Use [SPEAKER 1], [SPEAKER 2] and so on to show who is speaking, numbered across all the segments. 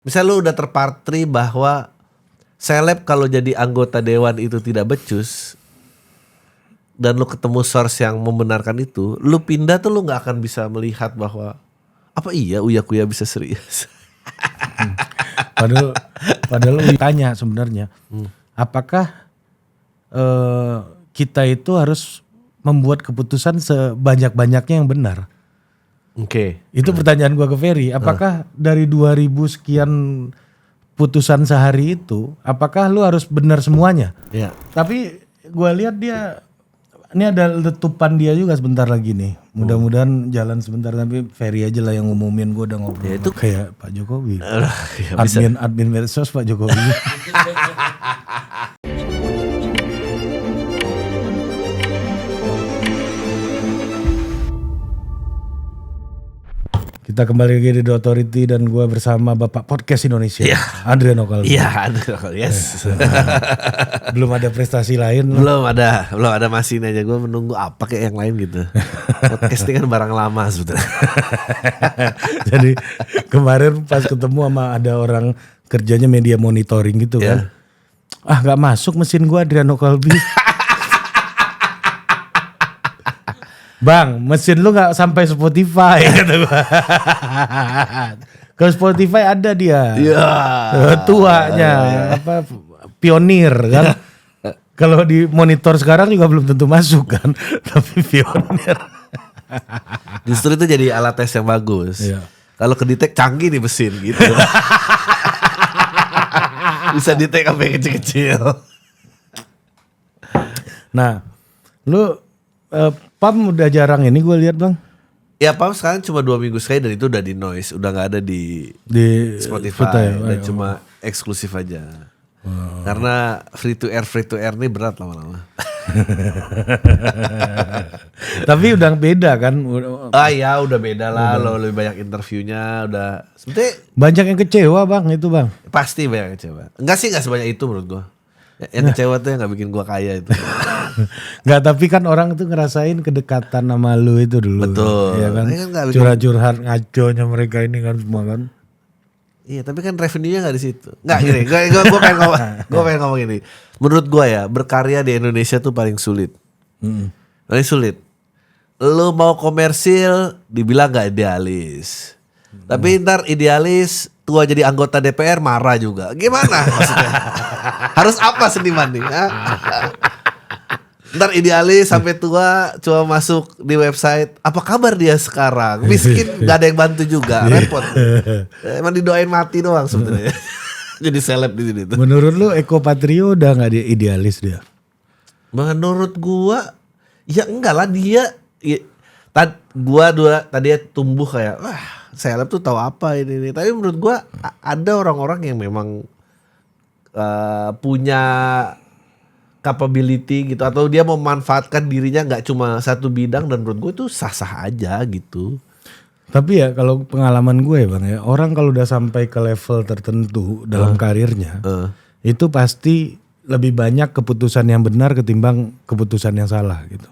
[SPEAKER 1] Misal lu udah terpatri bahwa seleb kalau jadi anggota dewan itu tidak becus, dan lu ketemu source yang membenarkan itu, lu pindah tuh lu nggak akan bisa melihat bahwa apa iya Uya Kuya bisa serius.
[SPEAKER 2] Padahal lu ditanya sebenarnya, apakah kita itu harus membuat keputusan sebanyak-banyaknya yang benar?
[SPEAKER 1] Oke.
[SPEAKER 2] Itu pertanyaan gua ke Ferry. Apakah dari 2000 sekian putusan sehari itu, apakah lu harus benar semuanya?
[SPEAKER 1] Ya.
[SPEAKER 2] Tapi gua lihat dia, ini ada letupan dia juga sebentar lagi nih. Mudah-mudahan jalan sebentar, tapi Ferry aja lah yang ngumumin, gua udah ngobrol.
[SPEAKER 1] Ya, itu
[SPEAKER 2] kayak Pak Jokowi.
[SPEAKER 1] Ya, bisa.
[SPEAKER 2] Admin medsos Pak Jokowi. Kita kembali lagi di The Authority dan gue bersama Bapak Podcast Indonesia, Adriano Kalbi.
[SPEAKER 1] Iya, aduh, yes.
[SPEAKER 2] Belum ada prestasi lain.
[SPEAKER 1] belum ada masih ini aja. Gue menunggu apa kayak yang lain gitu. Podcast ini kan barang lama sebetulnya.
[SPEAKER 2] Jadi kemarin pas ketemu sama ada orang kerjanya media monitoring gitu kan. Gak masuk mesin gue Adriano Kalbi. Bang, mesin lu gak sampai Spotify kata gua. Kalau Spotify ada dia. Tuanya apa pionir kan. Kalau di monitor sekarang juga belum tentu masuk kan. Tapi pionir.
[SPEAKER 1] Justru itu jadi alat tes yang bagus.
[SPEAKER 2] Iya.
[SPEAKER 1] Kalau kedetek canggih nih mesin gitu. Bisa detek apa yang kecil-kecil.
[SPEAKER 2] Nah, lu PAM udah jarang ini gue lihat bang.
[SPEAKER 1] Ya PAM sekarang cuma 2 minggu sekali dan itu udah di Noise, udah nggak ada di Spotify dan cuma eksklusif aja. Karena free to air ini berat lama-lama.
[SPEAKER 2] Tapi udah beda kan?
[SPEAKER 1] Ya udah beda lah, lo lebih banyak interviewnya, udah. Sebetulnya
[SPEAKER 2] banyak yang kecewa bang itu bang.
[SPEAKER 1] Pasti banyak yang kecewa. Enggak sih, nggak sebanyak itu menurut gua. Yang kecewa tuh yang nggak bikin gua kaya itu.
[SPEAKER 2] Nggak, tapi kan orang tuh ngerasain kedekatan sama lu itu dulu.
[SPEAKER 1] Betul.
[SPEAKER 2] Iya kan?
[SPEAKER 1] Kan
[SPEAKER 2] Curhat-curhat ngaconya mereka ini kan semua kan.
[SPEAKER 1] Iya, tapi kan revenue-nya nggak di situ. Nggak gini, gue pengen ngomong ini. Menurut gue ya, berkarya di Indonesia tuh paling sulit. Paling sulit. Lo mau komersil, dibilang nggak idealis. Tapi ntar idealis, tua jadi anggota DPR marah juga. Gimana maksudnya? Harus apa seniman nih? Ntar idealis sampai tua cuma masuk di website, apa kabar dia sekarang? Miskin, gak ada yang bantu juga, repot. Emang didoain mati doang sebetulnya. Jadi seleb di sini tuh.
[SPEAKER 2] Menurut lu Eko Patrio udah nggak dia idealis dia?
[SPEAKER 1] Menurut gua, ya enggak lah dia. Tadi tumbuh kayak, seleb tuh tahu apa ini. Tapi menurut gua ada orang-orang yang memang punya capability gitu, atau dia memanfaatkan dirinya nggak cuma satu bidang, dan menurut gue itu sah-sah aja gitu.
[SPEAKER 2] Tapi ya kalau pengalaman gue bang ya, orang kalau udah sampai ke level tertentu dalam karirnya, itu pasti lebih banyak keputusan yang benar ketimbang keputusan yang salah gitu.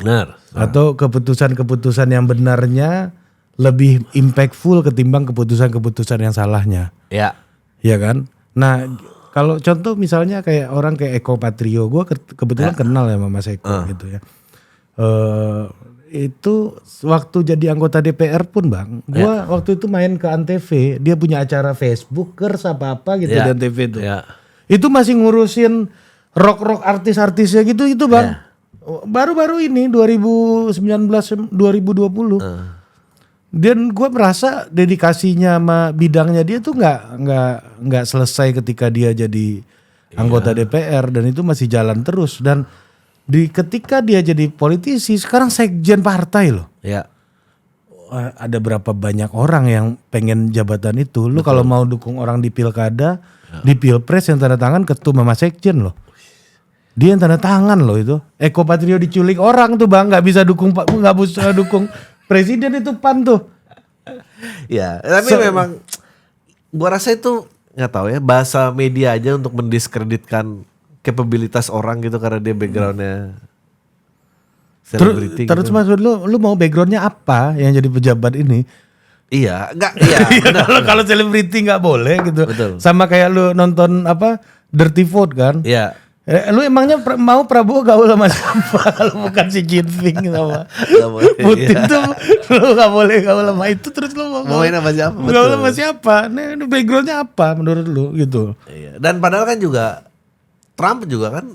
[SPEAKER 1] Benar.
[SPEAKER 2] Atau keputusan-keputusan yang benarnya lebih impactful ketimbang keputusan-keputusan yang salahnya.
[SPEAKER 1] Ya.
[SPEAKER 2] Iya kan? Nah, kalau contoh misalnya kayak orang kayak Eko Patrio, gue kebetulan kenal ya sama Mas Eko gitu ya. Itu waktu jadi anggota DPR pun bang, gue waktu itu main ke Antv, dia punya acara Facebookers apa gitu di Antv itu. Itu masih ngurusin rock artis-artisnya gitu bang. Baru-baru ini 2019 2020. Dan gue merasa dedikasinya sama bidangnya dia tuh nggak selesai ketika dia jadi anggota DPR, dan itu masih jalan terus. Dan ketika dia jadi politisi, sekarang sekjen partai loh.
[SPEAKER 1] Ya.
[SPEAKER 2] Ada berapa banyak orang yang pengen jabatan itu. Lu kalau mau dukung orang di pilkada, di pilpres yang tanda tangan ketum sama sekjen loh. Dia yang tanda tangan loh itu. Eko Patrio diculik orang tuh bang, nggak bisa dukung presiden itu PAN tuh.
[SPEAKER 1] Ya, tapi memang gua rasa itu nggak tahu ya, bahasa media aja untuk mendiskreditkan kapabilitas orang gitu karena dia backgroundnya selebriti.
[SPEAKER 2] Terus maksud lu mau backgroundnya apa yang jadi pejabat ini?
[SPEAKER 1] Iya, enggak, iya.
[SPEAKER 2] Kalau selebriti nggak boleh gitu.
[SPEAKER 1] Betul.
[SPEAKER 2] Sama kayak lu nonton apa Dirty Vote kan.
[SPEAKER 1] Iya.
[SPEAKER 2] Lu emangnya mau Prabowo gaul sama siapa kalau bukan si Jinping sama
[SPEAKER 1] Nggak boleh,
[SPEAKER 2] Putin
[SPEAKER 1] iya.
[SPEAKER 2] tuh lu gak boleh gaul sama itu terus lu
[SPEAKER 1] Mau main sama siapa?
[SPEAKER 2] gaul
[SPEAKER 1] Betul.
[SPEAKER 2] sama siapa? Ini backgroundnya apa menurut lu gitu?
[SPEAKER 1] Iya. Dan padahal kan juga Trump juga kan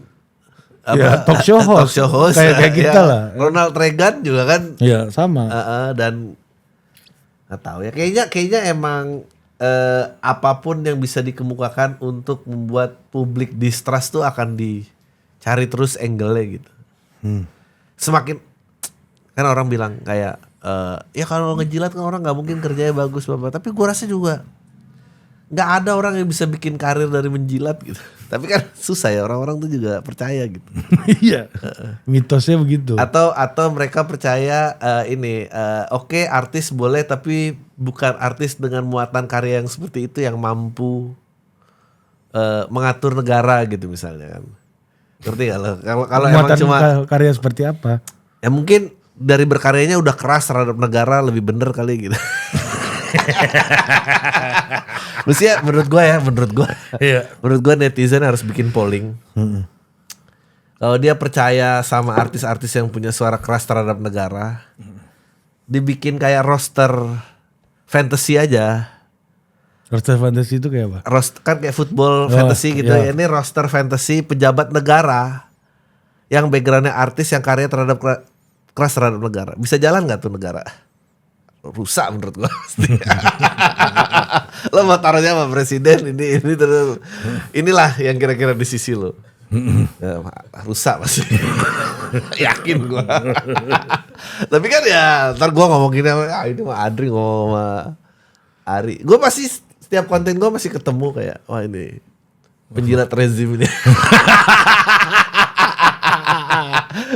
[SPEAKER 2] Ya, talk show host. Kayak kita
[SPEAKER 1] ya.
[SPEAKER 2] lah.
[SPEAKER 1] Ronald Reagan juga kan
[SPEAKER 2] Ya sama.
[SPEAKER 1] dan nggak tahu ya. Kayaknya emang apapun yang bisa dikemukakan untuk membuat publik distrust tuh akan dicari terus angle-nya gitu. Semakin kan orang bilang kayak ya kalau ngejilat kan orang nggak mungkin kerjanya bagus bapak. Tapi gue rasa juga nggak ada orang yang bisa bikin karir dari menjilat gitu. Tapi kan susah ya, orang-orang tuh juga percaya gitu.
[SPEAKER 2] Iya. Mitosnya begitu.
[SPEAKER 1] Atau mereka percaya oke, artis boleh tapi bukan artis dengan muatan karya yang seperti itu yang mampu mengatur negara gitu misalnya kan. Ngerti gak lo? Kalau emang
[SPEAKER 2] Muatan
[SPEAKER 1] cuma
[SPEAKER 2] karya seperti apa?
[SPEAKER 1] ya mungkin dari berkaryanya udah keras terhadap negara lebih bener kali gitu. Maksudnya menurut gue
[SPEAKER 2] Iya.
[SPEAKER 1] menurut gue netizen harus bikin polling. Kalau dia percaya sama artis-artis yang punya suara keras terhadap negara, dibikin kayak roster fantasy aja.
[SPEAKER 2] Roster fantasy itu kayak apa?
[SPEAKER 1] Kan kayak football fantasy gitu
[SPEAKER 2] iya.
[SPEAKER 1] ya. Ini roster fantasy pejabat negara yang backgroundnya artis yang karya terhadap keras terhadap negara. Bisa jalan nggak tuh negara? Rusak menurut gua pasti. Lo mau taruhnya sama presiden ini terus. Inilah yang kira-kira di sisi lo. Ya, rusak pasti. Yakin gua. Tapi kan ya ntar gua ngomong gini ini mah Adri ngomong sama Ari. Gua pasti setiap konten gua masih ketemu kayak wah ini penjilat rezim ini.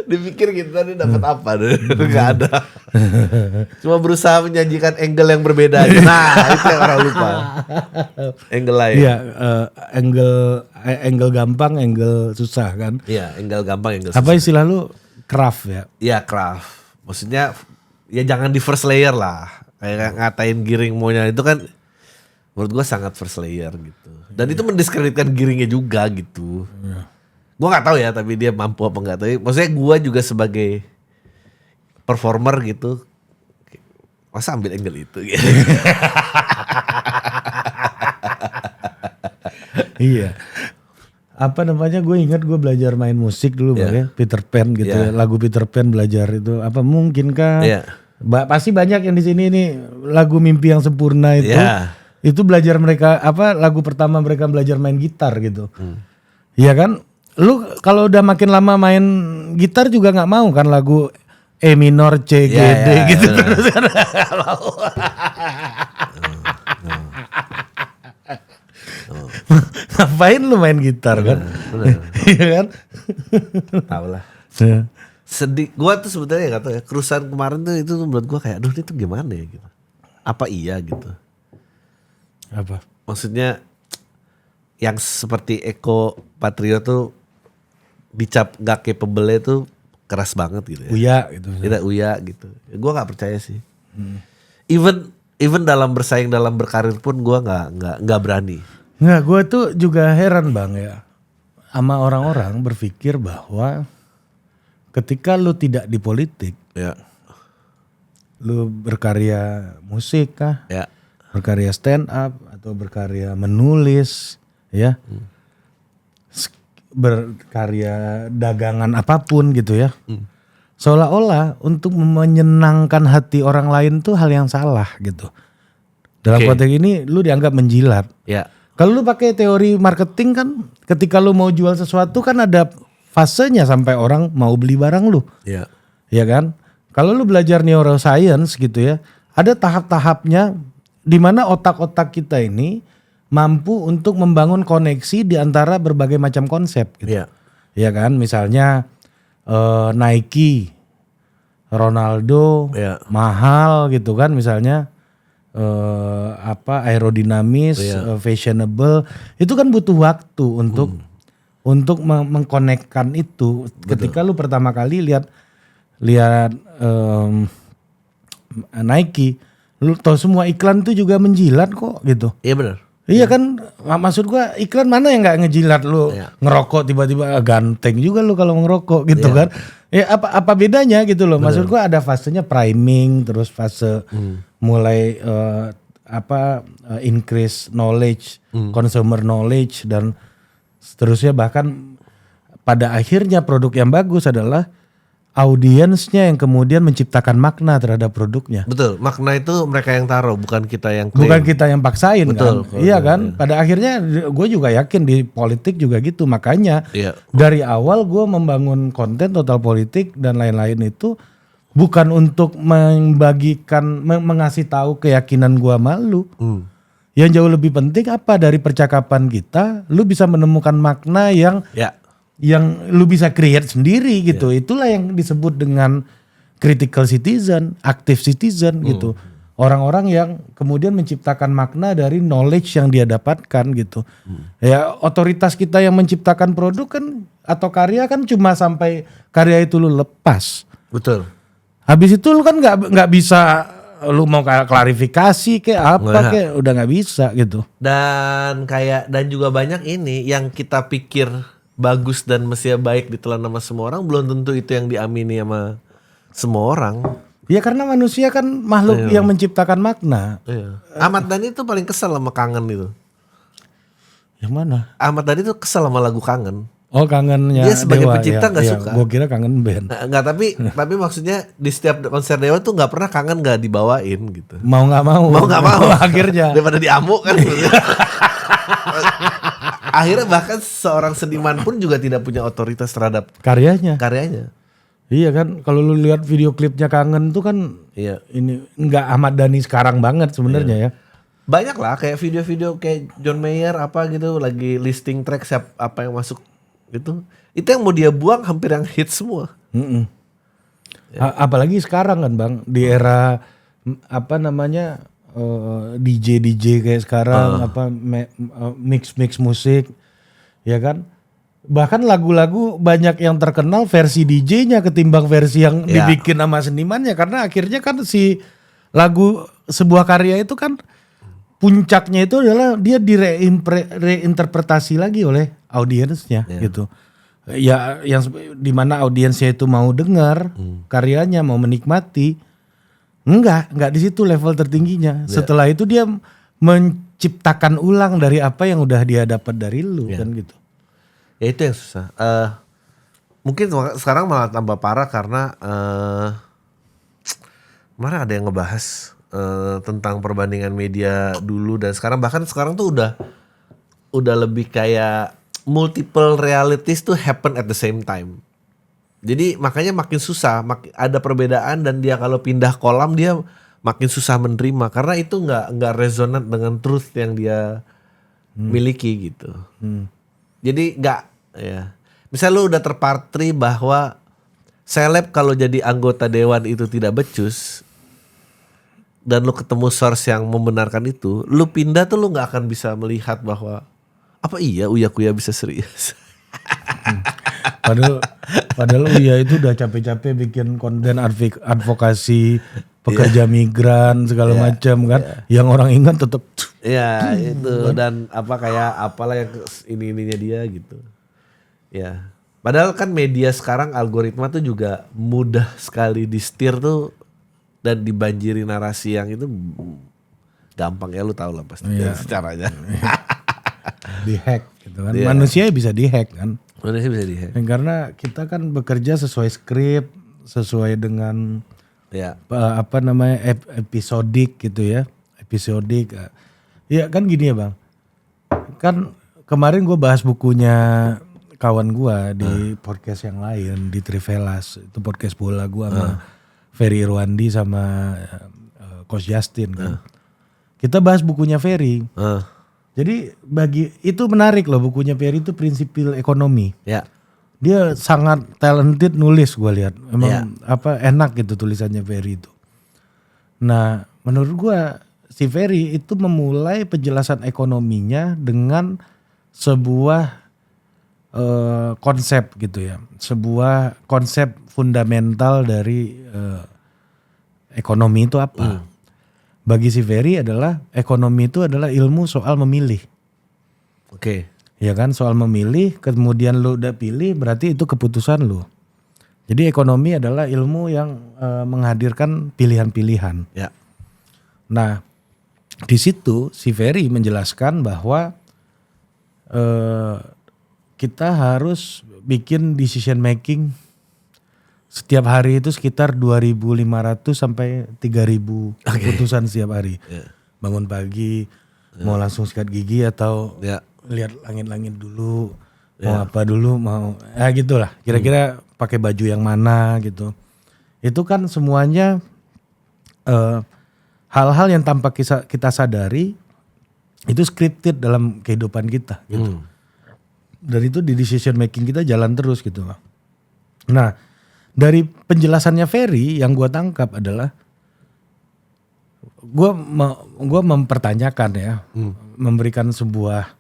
[SPEAKER 1] Dipikir kita nih dapat apa deh, nggak ada. Cuma berusaha menyajikan angle yang berbeda aja. Nah itu yang orang lupa. Angle lain.
[SPEAKER 2] Iya, angle gampang, angle susah kan.
[SPEAKER 1] Iya, angle gampang, angle
[SPEAKER 2] Apa
[SPEAKER 1] susah.
[SPEAKER 2] istilah lu? Craft ya.
[SPEAKER 1] Iya craft. Maksudnya ya jangan di first layer lah. Kayak ngatain Giring maunya itu kan menurut gua sangat first layer gitu. Dan itu mendiskreditkan Giringnya juga gitu. Gue nggak tahu ya, tapi dia mampu apa enggak. Tapi maksudnya gue juga sebagai performer gitu, masa ambil angle itu gitu.
[SPEAKER 2] Iya. Apa namanya? Gue ingat gue belajar main musik dulu Bang ya, Peter Pan gitu ya. Lagu Peter Pan belajar itu apa mungkinkah? Pasti banyak yang di sini nih lagu Mimpi yang Sempurna itu. Itu belajar mereka apa lagu pertama mereka belajar main gitar gitu. Iya kan? Lu kalau udah makin lama main gitar juga nggak mau kan lagu E minor C G D gitu terus kan. Ngapain lu main gitar kan? Iya kan?
[SPEAKER 1] Tahu lah. Sedih. Gue tuh sebetulnya nggak tahu ya. Kerusuhan kemarin tuh itu menurut gue kayak, aduh ini tuh gimana ya gitu. Apa iya gitu?
[SPEAKER 2] Apa?
[SPEAKER 1] Maksudnya yang seperti Eko Patrio tuh dicap gak capable tuh keras banget gitu ya.
[SPEAKER 2] Uya gitu.
[SPEAKER 1] Tidak Uya gitu. Ya, gue nggak percaya sih. Even dalam bersaing dalam berkarir pun gue nggak berani.
[SPEAKER 2] Nggak, gue tuh juga heran Bang ya. Sama orang-orang berpikir bahwa ketika lu tidak di politik, lu berkarya musik kah, berkarya stand up atau berkarya menulis, ya, berkarya dagangan apapun gitu ya, seolah-olah untuk menyenangkan hati orang lain tuh hal yang salah gitu. Dalam konteks ini lu dianggap menjilat. Kalau lu pakai teori marketing kan, ketika lu mau jual sesuatu kan ada fasenya sampai orang mau beli barang lu. Ya kan? Kalau lu belajar neuroscience gitu ya, ada tahap-tahapnya di mana otak-otak kita ini mampu untuk membangun koneksi di antara berbagai macam konsep gitu. Ya kan? Misalnya Nike, Ronaldo, mahal gitu kan misalnya. Aerodinamis, fashionable, itu kan butuh waktu untuk mengkonekkan itu. Ketika lu pertama kali lihat Nike, Lu tahu semua iklan tuh juga menjilat kok gitu.
[SPEAKER 1] Iya benar.
[SPEAKER 2] Iya kan, maksud gua iklan mana yang nggak ngejilat lu ngerokok tiba-tiba ganteng juga lu kalau ngerokok gitu kan. Ya apa bedanya gitu loh. Maksud gua ada fasenya priming, terus fase mulai increase knowledge, consumer knowledge dan seterusnya, bahkan pada akhirnya produk yang bagus adalah audiensnya yang kemudian menciptakan makna terhadap produknya.
[SPEAKER 1] Betul, makna itu mereka yang taruh, bukan kita yang klaim.
[SPEAKER 2] Bukan kita yang paksain.
[SPEAKER 1] Betul,
[SPEAKER 2] kan. Iya kan. Pada akhirnya gue juga yakin di politik juga gitu. Makanya dari awal gue membangun konten Total Politik dan lain-lain itu bukan untuk mengasih tahu keyakinan gue malu. Yang jauh lebih penting apa dari percakapan kita, lu bisa menemukan makna yang lu bisa create sendiri gitu. Itulah yang disebut dengan critical citizen, active citizen gitu. Orang-orang yang kemudian menciptakan makna dari knowledge yang dia dapatkan gitu. Ya otoritas kita yang menciptakan produk kan atau karya kan cuma sampai karya itu lu lepas.
[SPEAKER 1] Betul.
[SPEAKER 2] Habis itu lu kan nggak bisa, lu mau klarifikasi kayak apa kayak udah nggak bisa gitu.
[SPEAKER 1] Dan juga banyak ini yang kita pikir bagus dan mestinya baik ditelan sama semua orang, belum tentu itu yang diamini sama semua orang.
[SPEAKER 2] Ya karena manusia kan makhluk yang menciptakan makna.
[SPEAKER 1] Ahmad Dhani itu paling kesel sama Kangen itu.
[SPEAKER 2] Yang mana?
[SPEAKER 1] Ahmad Dhani itu kesel sama lagu Kangen.
[SPEAKER 2] Oh kangennya.
[SPEAKER 1] Dia sebagai
[SPEAKER 2] Dewa,
[SPEAKER 1] pencipta nggak suka.
[SPEAKER 2] Gue kira kangen band.
[SPEAKER 1] Nggak, tapi maksudnya di setiap konser Dewa tuh nggak pernah Kangen nggak dibawain gitu.
[SPEAKER 2] Mau nggak mau. Akhirnya.
[SPEAKER 1] Daripada diamuk kan. Akhirnya bahkan seorang seniman pun juga tidak punya otoritas terhadap karyanya.
[SPEAKER 2] Iya kan, kalau lu lihat video klipnya Kangen tuh kan ini nggak Ahmad Dhani sekarang banget sebenarnya ya.
[SPEAKER 1] Banyak lah kayak video-video kayak John Mayer apa gitu lagi listing track apa yang masuk gitu. Itu yang mau dia buang hampir yang hit semua.
[SPEAKER 2] Apalagi sekarang kan Bang, di era apa namanya DJ kayak sekarang mix musik ya kan. Bahkan lagu-lagu banyak yang terkenal versi DJ-nya ketimbang versi yang dibikin sama senimannya, karena akhirnya kan si lagu sebuah karya itu kan puncaknya itu adalah dia direinterpretasi lagi oleh audiensnya gitu. Ya yang dimana audiensnya itu mau dengar karyanya, mau menikmati. Enggak di situ level tertingginya. Setelah itu dia menciptakan ulang dari apa yang udah dia dapat dari lu kan gitu.
[SPEAKER 1] Ya itu yang susah. Mungkin sekarang malah tambah parah karena kemarin ada yang ngebahas tentang perbandingan media dulu dan sekarang, bahkan sekarang tuh udah lebih kayak multiple realities tuh happen at the same time. Jadi makanya makin susah, ada perbedaan dan dia kalau pindah kolam dia makin susah menerima karena itu nggak resonan dengan truth yang dia miliki gitu. Jadi nggak ya. Misal lu udah terpatri bahwa seleb kalau jadi anggota dewan itu tidak becus dan lu ketemu source yang membenarkan itu, lu pindah tuh lu nggak akan bisa melihat bahwa apa iya Uya Kuya bisa serius.
[SPEAKER 2] Padahal Uya itu udah capek-capek bikin konten advokasi pekerja migran segala macam kan, yang orang ingat tetap
[SPEAKER 1] itu dan apalah yang ininya dia gitu. Ya. Padahal kan media sekarang algoritma tuh juga mudah sekali di setir tuh dan dibanjiri narasi yang itu gampang ya, lu tahu lah pasti caranya.
[SPEAKER 2] Dihack gitu kan. Manusia bisa dihack kan.
[SPEAKER 1] Manusia bisa dihack.
[SPEAKER 2] Karena kita kan bekerja sesuai skrip, sesuai dengan episodik gitu ya. Episodik. Ya kan gini ya Bang. Kan kemarin gue bahas bukunya kawan gue di podcast yang lain, di Trivelas. Itu podcast bola gue sama Ferry Irwandi sama Coach Justin kan. Kita bahas bukunya Ferry. Jadi itu menarik loh, bukunya Ferry itu Prinsipil Ekonomi. Ya. Dia sangat talented nulis, gue lihat. Emang enak gitu tulisannya Ferry itu. Nah, menurut gue si Ferry itu memulai penjelasan ekonominya dengan sebuah konsep gitu ya. Sebuah konsep fundamental dari ekonomi itu apa. bagi si Ferry adalah ekonomi itu adalah ilmu soal memilih.
[SPEAKER 1] Oke.
[SPEAKER 2] Ya kan, soal memilih, kemudian lu udah pilih berarti itu keputusan lu. Jadi ekonomi adalah ilmu yang menghadirkan pilihan-pilihan.
[SPEAKER 1] Ya.
[SPEAKER 2] Nah, di situ si Ferry menjelaskan bahwa kita harus bikin decision making setiap hari itu sekitar 2.500 sampai 3.000 keputusan setiap hari.
[SPEAKER 1] Ya.
[SPEAKER 2] Bangun pagi, mau langsung sikat gigi atau
[SPEAKER 1] Ya.
[SPEAKER 2] lihat langit-langit dulu, mau apa dulu, mau gitulah. Kira-kira pakai baju yang mana gitu. Itu kan semuanya hal-hal yang tanpa kita sadari itu scripted dalam kehidupan kita gitu. Dan itu di decision making kita jalan terus gitu. Nah, dari penjelasannya Ferry yang gue tangkap adalah gue mempertanyakan ya, memberikan sebuah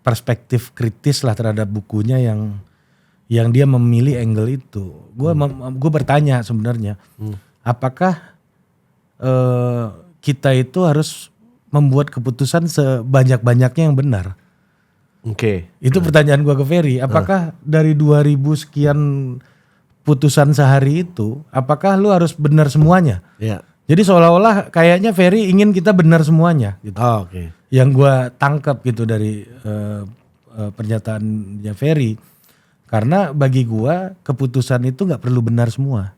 [SPEAKER 2] perspektif kritis lah terhadap bukunya yang dia memilih angle itu. Gue bertanya sebenarnya, apakah kita itu harus membuat keputusan sebanyak-banyaknya yang benar?
[SPEAKER 1] Oke.
[SPEAKER 2] Itu pertanyaan gue ke Ferry. Apakah dari 2.000 sekian putusan sehari itu, apakah lu harus benar semuanya?
[SPEAKER 1] Ya.
[SPEAKER 2] Jadi seolah-olah kayaknya Ferry ingin kita benar semuanya gitu.
[SPEAKER 1] Oh, oke.
[SPEAKER 2] Yang gue tangkap gitu dari pernyataannya Ferry. Karena bagi gue keputusan itu gak perlu benar semua.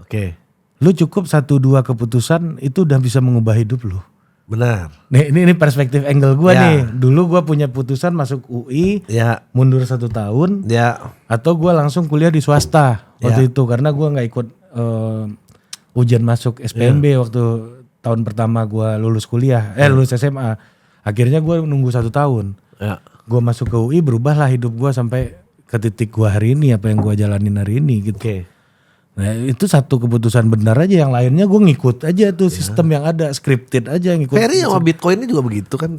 [SPEAKER 1] Oke.
[SPEAKER 2] Lu cukup 1-2 keputusan itu udah bisa mengubah hidup lu.
[SPEAKER 1] Benar.
[SPEAKER 2] Nih, ini perspektif angle gue
[SPEAKER 1] Ya.
[SPEAKER 2] nih. Dulu gue punya putusan masuk UI,
[SPEAKER 1] Ya.
[SPEAKER 2] mundur 1 tahun.
[SPEAKER 1] Ya.
[SPEAKER 2] Atau gue langsung kuliah di swasta waktu itu. Karena gue gak ikut ujian masuk SPMB waktu tahun pertama gue lulus kuliah, lulus SMA. Akhirnya gue nunggu 1 tahun.
[SPEAKER 1] Ya.
[SPEAKER 2] Gue masuk ke UI, berubahlah hidup gue sampai ke titik gue hari ini, apa yang gue jalanin hari ini gitu.
[SPEAKER 1] Oke.
[SPEAKER 2] Nah itu satu keputusan benar aja, yang lainnya gue ngikut aja tuh sistem yang ada, scripted aja ngikut.
[SPEAKER 1] Ferry sama Bitcoin ini juga begitu kan.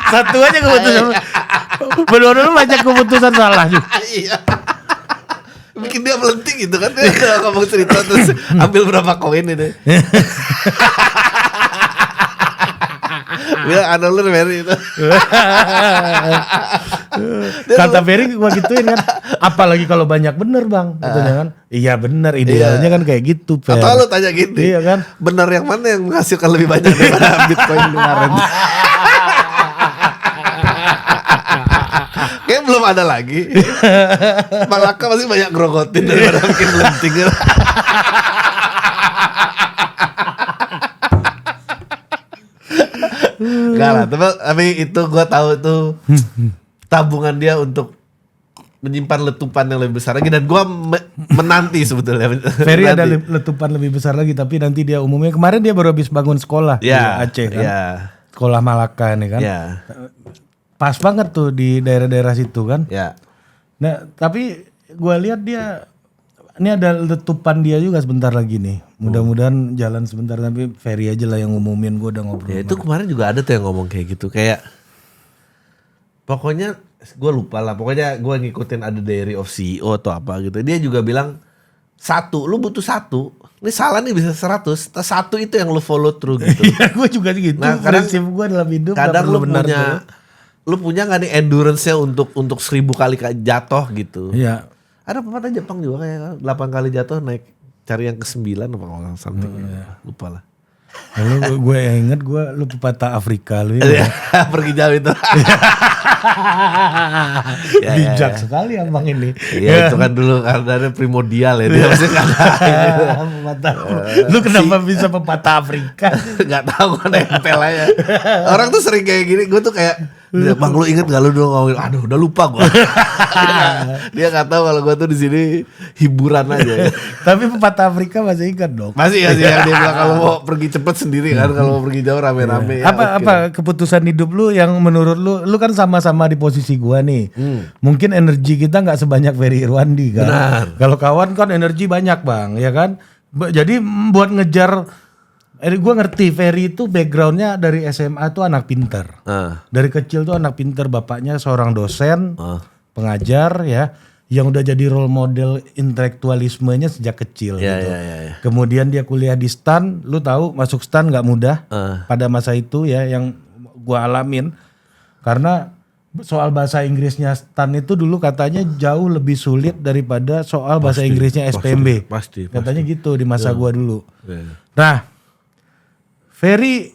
[SPEAKER 2] Satu aja keputusan. Benar-benar banyak keputusan salah juga.
[SPEAKER 1] Iya. Bikin dia melenting gitu kan. Dia ngomong cerita terus ambil berapa koin ini. Bilang anulir Ferry itu.
[SPEAKER 2] Kata Ferry gue gituin kan. Apalagi kalau banyak bener bang. Katanya kan. Iya bener, idealnya kan kayak gitu. Fer.
[SPEAKER 1] Atau lu tanya gini.
[SPEAKER 2] Iya kan.
[SPEAKER 1] Benar yang mana yang menghasilkan lebih banyak daripada Bitcoin kemarin. Kayaknya belum ada lagi. Malaka masih banyak grogotin daripada bikin melenting. Enggak lah, tapi itu gue tahu tuh tabungan dia untuk menyimpan letupan yang lebih besar lagi, dan gue menanti sebetulnya.
[SPEAKER 2] Ferry ada letupan lebih besar lagi, tapi nanti dia umumnya kemarin dia baru habis bangun sekolah di Aceh kan.
[SPEAKER 1] Ya.
[SPEAKER 2] Sekolah Malaka nih kan.
[SPEAKER 1] Ya.
[SPEAKER 2] Pas banget tuh di daerah-daerah situ kan.
[SPEAKER 1] Ya.
[SPEAKER 2] Nah tapi gue lihat dia, ini ada letupan dia juga sebentar lagi nih. Mudah-mudahan jalan sebentar, tapi Ferry aja lah yang ngumumin, gue udah ngobrol.
[SPEAKER 1] Ya itu kemarin juga ada tuh yang ngomong kayak gitu, kayak pokoknya gue lupa lah, pokoknya gue ngikutin ada Diary of CEO atau apa gitu. Dia juga bilang lu butuh 1. Ini salah nih bisa 100. 1 itu yang lu follow through gitu.
[SPEAKER 2] Iya gue juga gitu.
[SPEAKER 1] Nah,
[SPEAKER 2] prinsip gue dalam hidup
[SPEAKER 1] kadang lu
[SPEAKER 2] benar
[SPEAKER 1] punya nggak nih endurance-nya untuk 1000 kali jatuh gitu.
[SPEAKER 2] Iya.
[SPEAKER 1] Ada pepatah Jepang juga kayak 8 kali jatuh naik cari yang ke-9 apa kalau something. Lupa lah.
[SPEAKER 2] Lalu gue inget lu pepatah Afrika lu
[SPEAKER 1] ya. Pergi jauh itu.
[SPEAKER 2] Bijak sekali abang ini.
[SPEAKER 1] Iya itu kan dulu ada primordial ya. Dia masih
[SPEAKER 2] Lu kenapa bisa pepatah Afrika?
[SPEAKER 1] Gak tahu kan nempel aja. Orang tuh sering kayak gini. Gue tuh kayak, bang lu inget gak lu dulu ngomongin? Aduh udah lupa gue. Dia gak tahu kalau gue tuh di sini hiburan aja.
[SPEAKER 2] Tapi pepatah Afrika masih ingat dong.
[SPEAKER 1] Masih yang dia bilang kalau mau pergi cepet sendiri kan, kalau mau pergi jauh rame-rame.
[SPEAKER 2] Apa keputusan hidup lu yang menurut lu kan sama-sama di posisi gua nih. Mungkin energi kita nggak sebanyak Ferry Irwandi kan. Kalau kawan kan energi banyak bang, ya kan. Jadi buat ngejar, gue ngerti Ferry itu backgroundnya dari SMA tuh anak pinter. Dari kecil tuh anak pinter, bapaknya seorang dosen, pengajar ya. yang udah jadi role model intelektualismenya sejak kecil gitu. Kemudian dia kuliah di STAN, lu tahu masuk STAN nggak mudah pada masa itu ya, yang gua alamin karena soal bahasa Inggrisnya STAN itu dulu katanya jauh lebih sulit daripada soal bahasa Inggrisnya SPMB.
[SPEAKER 1] Pasti.
[SPEAKER 2] Katanya gitu di masa gua dulu. Nah, Ferry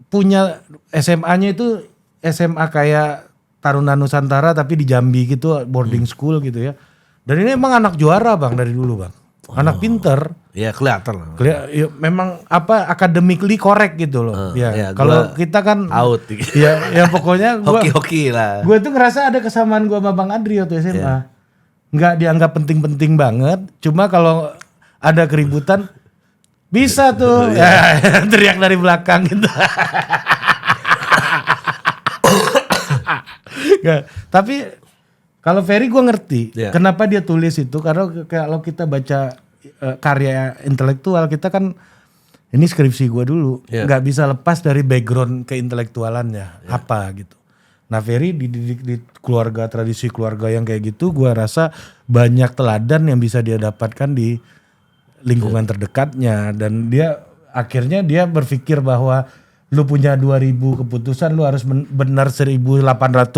[SPEAKER 2] punya SMA-nya itu SMA kayak Taruna Nusantara tapi di Jambi gitu, boarding school gitu ya. Dan ini emang anak juara Bang dari dulu Bang. Anak pinter.
[SPEAKER 1] Iya kelihatan lah.
[SPEAKER 2] Ya, memang academically correct gitu loh. Kalau kita kan
[SPEAKER 1] out.
[SPEAKER 2] Ya pokoknya gua
[SPEAKER 1] hoki-hoki lah.
[SPEAKER 2] Gue tuh ngerasa ada kesamaan gue sama Bang Adri waktu SMA. Nggak dianggap penting-penting banget. Cuma kalau ada keributan bisa tuh teriak dari belakang gitu. Tapi kalau Ferry gue ngerti kenapa dia tulis itu, karena kalau kita baca karya intelektual kita kan, ini skripsi gue dulu, nggak bisa lepas dari background keintelektualannya apa gitu. Nah Ferry dididik di keluarga, tradisi keluarga yang kayak gitu, gue rasa banyak teladan yang bisa dia dapatkan di lingkungan terdekatnya, dan dia akhirnya dia berpikir bahwa lu punya 2000 keputusan, lu harus benar 1800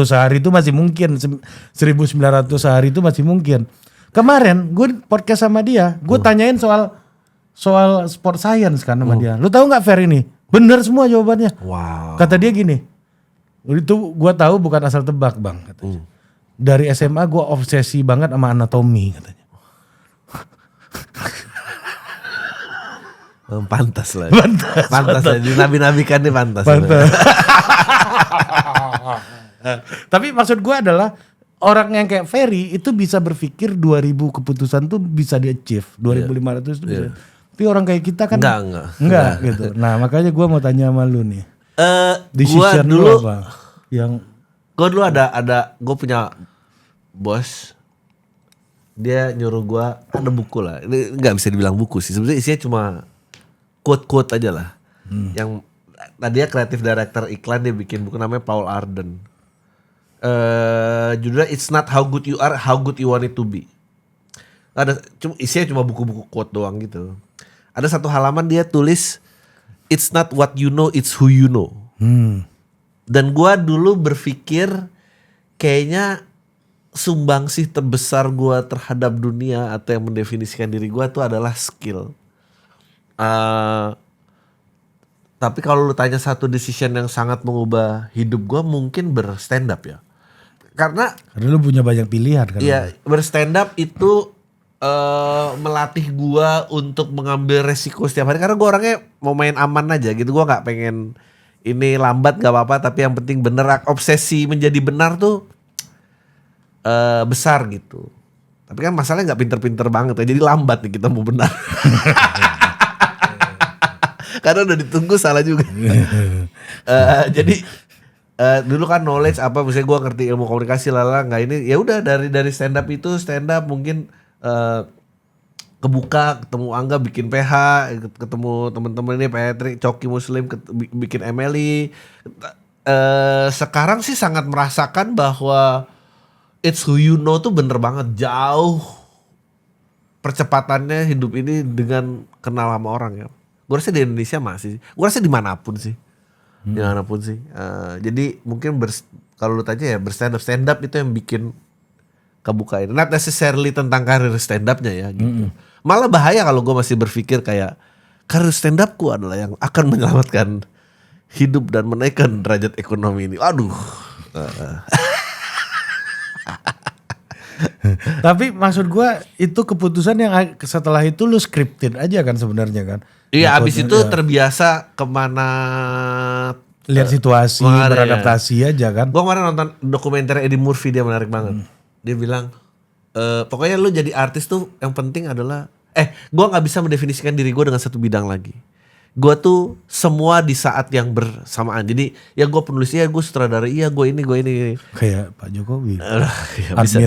[SPEAKER 2] sehari itu masih mungkin, 1900 sehari itu masih mungkin. Kemarin gue podcast sama dia, gue tanyain soal sport science kan sama dia. Lu tahu nggak Fer ini? Bener semua jawabannya.
[SPEAKER 1] Wow.
[SPEAKER 2] Kata dia gini, itu gue tahu bukan asal tebak Bang katanya. Dari SMA gue obsesi banget sama anatomi katanya.
[SPEAKER 1] Pantas lah. Pantas lah. Dinabi-nabikan nih pantas.
[SPEAKER 2] Tapi maksud gue adalah orang yang kayak Ferry itu bisa berpikir 2000 keputusan tuh bisa di-achieve. 2500 itu bisa. Tapi orang kayak kita kan enggak gitu. Nah makanya gue mau tanya sama lu nih.
[SPEAKER 1] Gue dulu
[SPEAKER 2] apa?
[SPEAKER 1] Gue dulu ada gue punya bos. Dia nyuruh gue, ada buku lah. Ini nggak bisa dibilang buku sih. Sebenarnya isinya cuma quote-quote aja lah. Yang dia kreatif director iklan, dia bikin buku namanya Paul Arden. Judulnya It's Not How Good You Are, How Good You Want It to Be. Isinya cuma buku-buku quote doang gitu. Ada satu halaman dia tulis It's not what you know, it's who you know. Dan gua dulu berpikir kayaknya sumbangsih terbesar gua terhadap dunia atau yang mendefinisikan diri gua itu adalah skill. Tapi kalau lu tanya satu decision yang sangat mengubah hidup gua, mungkin berstand up ya. Karena
[SPEAKER 2] lu punya banyak pilihan kan.
[SPEAKER 1] Iya, berstand up itu melatih gua untuk mengambil resiko setiap hari, karena gua orangnya mau main aman aja gitu. Gua nggak pengen ini lambat nggak apa-apa, tapi yang penting bener. Obsesi menjadi benar tuh besar gitu. Tapi kan masalahnya nggak pinter-pinter banget ya, jadi lambat nih kita mau benar. Karena udah ditunggu salah juga. Jadi dulu kan knowledge apa, misalnya gue ngerti ilmu komunikasi lala, nggak ini ya udah dari stand up mungkin kebuka, ketemu Angga bikin PH, ketemu temen-temen ini Patrick, Coki Muslim bikin MLI. Sekarang sih sangat merasakan bahwa it's who you know tuh bener banget, jauh percepatannya hidup ini dengan kenal sama orang ya. Gue rasa di Indonesia masih, gue rasa dimanapun sih. Dimanapun sih. Jadi mungkin kalau lu tanya ya stand up itu yang bikin kebuka ini. Not necessarily tentang karir stand upnya ya gitu. Malah bahaya kalau gue masih berpikir kayak karir stand upku adalah yang akan menyelamatkan hidup dan menaikkan derajat ekonomi ini. Aduh.
[SPEAKER 2] Tapi maksud gue itu keputusan yang setelah itu lu scripted aja kan sebenarnya kan.
[SPEAKER 1] Iya, abis itu terbiasa kemana,
[SPEAKER 2] lihat situasi, beradaptasi aja kan.
[SPEAKER 1] Gue kemarin nonton dokumenter Eddie Murphy, dia menarik banget. Dia bilang, pokoknya lu jadi artis tuh yang penting adalah, gue nggak bisa mendefinisikan diri gue dengan satu bidang lagi. Gue tuh semua di saat yang bersamaan. Jadi ya gue penulis, ya gue sutradara, iya gue ini.
[SPEAKER 2] Kayak Pak Jokowi.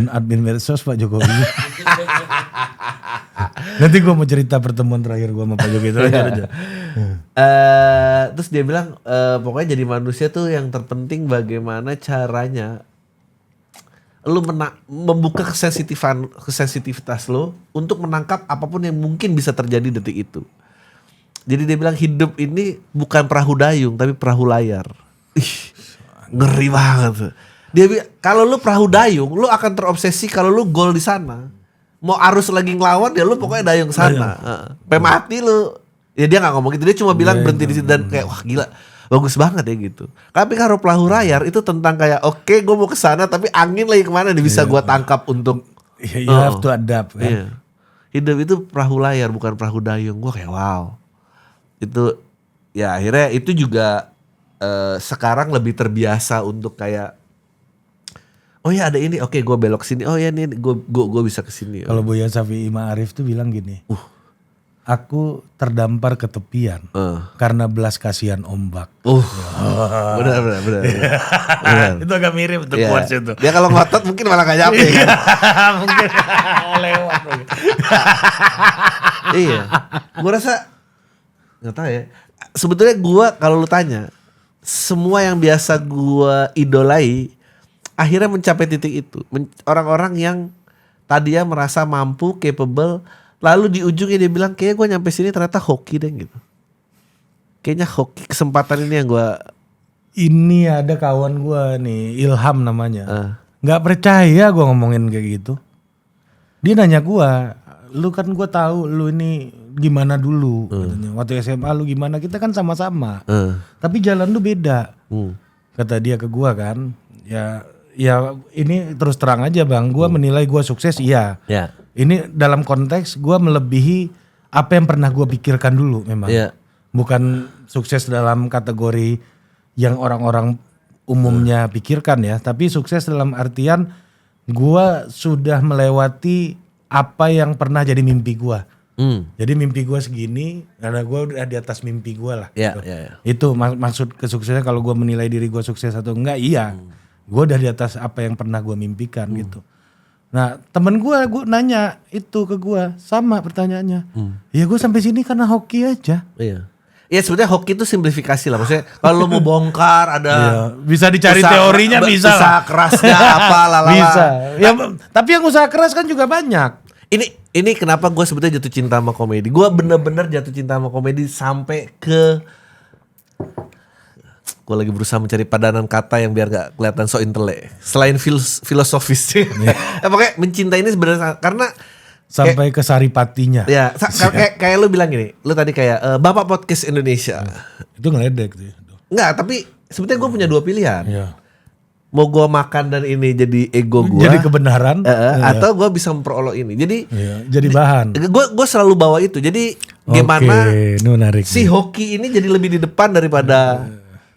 [SPEAKER 2] Admin medsos Pak Jokowi. Nanti gue mau cerita pertemuan terakhir gue sama Pak Jokowi itu aja.
[SPEAKER 1] Terus dia bilang, pokoknya jadi manusia tuh yang terpenting bagaimana caranya lu membuka kesensitivitas lo untuk menangkap apapun yang mungkin bisa terjadi detik itu. Jadi dia bilang hidup ini bukan perahu dayung tapi perahu layar. Ih, ngeri banget. Dia bilang kalau lu perahu dayung, lu akan terobsesi kalau lu gol di sana. Mau arus lagi ngelawan ya lu pokoknya dayung sana. Sampai mati lu. Ya dia nggak ngomong gitu, dia cuma bilang berhenti di situ dan kayak wah gila, bagus banget ya gitu. Tapi kalau perahu layar itu tentang kayak oke, gue mau ke sana tapi angin lagi kemana nih bisa gue tangkap untuk.
[SPEAKER 2] You have to adapt kan.
[SPEAKER 1] Iya. Hidup itu perahu layar bukan perahu dayung. Gue kayak wow. Itu ya akhirnya itu juga sekarang lebih terbiasa untuk kayak oh ya ada ini, oke gue belok sini, oh ya ini gue bisa ke sini.
[SPEAKER 2] Kalau Buya Syafi'i Ma'arif tuh bilang gini, aku terdampar ke tepian karena belas kasihan ombak.
[SPEAKER 1] Benar.
[SPEAKER 2] Itu agak mirip tuh quotes itu.
[SPEAKER 1] Dia kalau ngotot mungkin malah gak nyampe kan.
[SPEAKER 2] Mungkin lewat.
[SPEAKER 1] Iya, gue rasa nggak tahu ya. Sebetulnya gue kalau lu tanya, semua yang biasa gue idolai akhirnya mencapai titik itu. Orang-orang yang tadinya merasa mampu, capable, lalu di ujungnya dia bilang kayaknya gue nyampe sini ternyata hoki deh gitu. Kayaknya hoki, kesempatan ini yang gue.
[SPEAKER 2] Ini ada kawan gue nih, Ilham namanya. Gak percaya gue ngomongin kayak gitu. Dia nanya gue, lu kan gue tahu lu ini gimana dulu. Katanya. Waktu SMA lu gimana, kita kan sama-sama. Tapi jalan lu beda. Kata dia ke gue kan, ya ini terus terang aja bang, gue menilai gue sukses iya. Ini dalam konteks gue melebihi apa yang pernah gue pikirkan dulu memang. Bukan sukses dalam kategori yang orang-orang umumnya pikirkan ya. Tapi sukses dalam artian gue sudah melewati apa yang pernah jadi mimpi gue. Jadi mimpi gue segini karena gue udah di atas mimpi gue lah. Itu maksud kesuksesan kalau gue menilai diri gue sukses atau enggak iya. Gue udah di atas apa yang pernah gue mimpikan gitu. Nah temen gue nanya itu ke gue sama pertanyaannya. Ya gue sampai sini karena hoki aja.
[SPEAKER 1] Ya sebenarnya hoki itu simplifikasi lah. Maksudnya kalau mau bongkar ada
[SPEAKER 2] bisa dicari teorinya bisa
[SPEAKER 1] usaha kerasnya apa lalala.
[SPEAKER 2] Bisa. Ya, tapi yang usaha keras kan juga banyak.
[SPEAKER 1] Ini kenapa gue sebetulnya jatuh cinta sama komedi. Gue bener-bener jatuh cinta sama komedi sampai ke gue lagi berusaha mencari padanan kata yang biar gak kelihatan so intelek. Selain filosofis. Pokoknya mencintai ini sebenarnya karena
[SPEAKER 2] sampai ke saripatinya.
[SPEAKER 1] Ya, kayak lu bilang gini, lu tadi kayak Bapak Podcast Indonesia.
[SPEAKER 2] Itu ngeledek sih.
[SPEAKER 1] Enggak, tapi sebetulnya gue punya dua pilihan. Mau gue makan dan ini jadi ego gue.
[SPEAKER 2] Jadi kebenaran.
[SPEAKER 1] Atau gue bisa memperolok ini. Jadi
[SPEAKER 2] jadi bahan.
[SPEAKER 1] Gue selalu bawa itu. Jadi gimana si hoki ini jadi lebih di depan daripada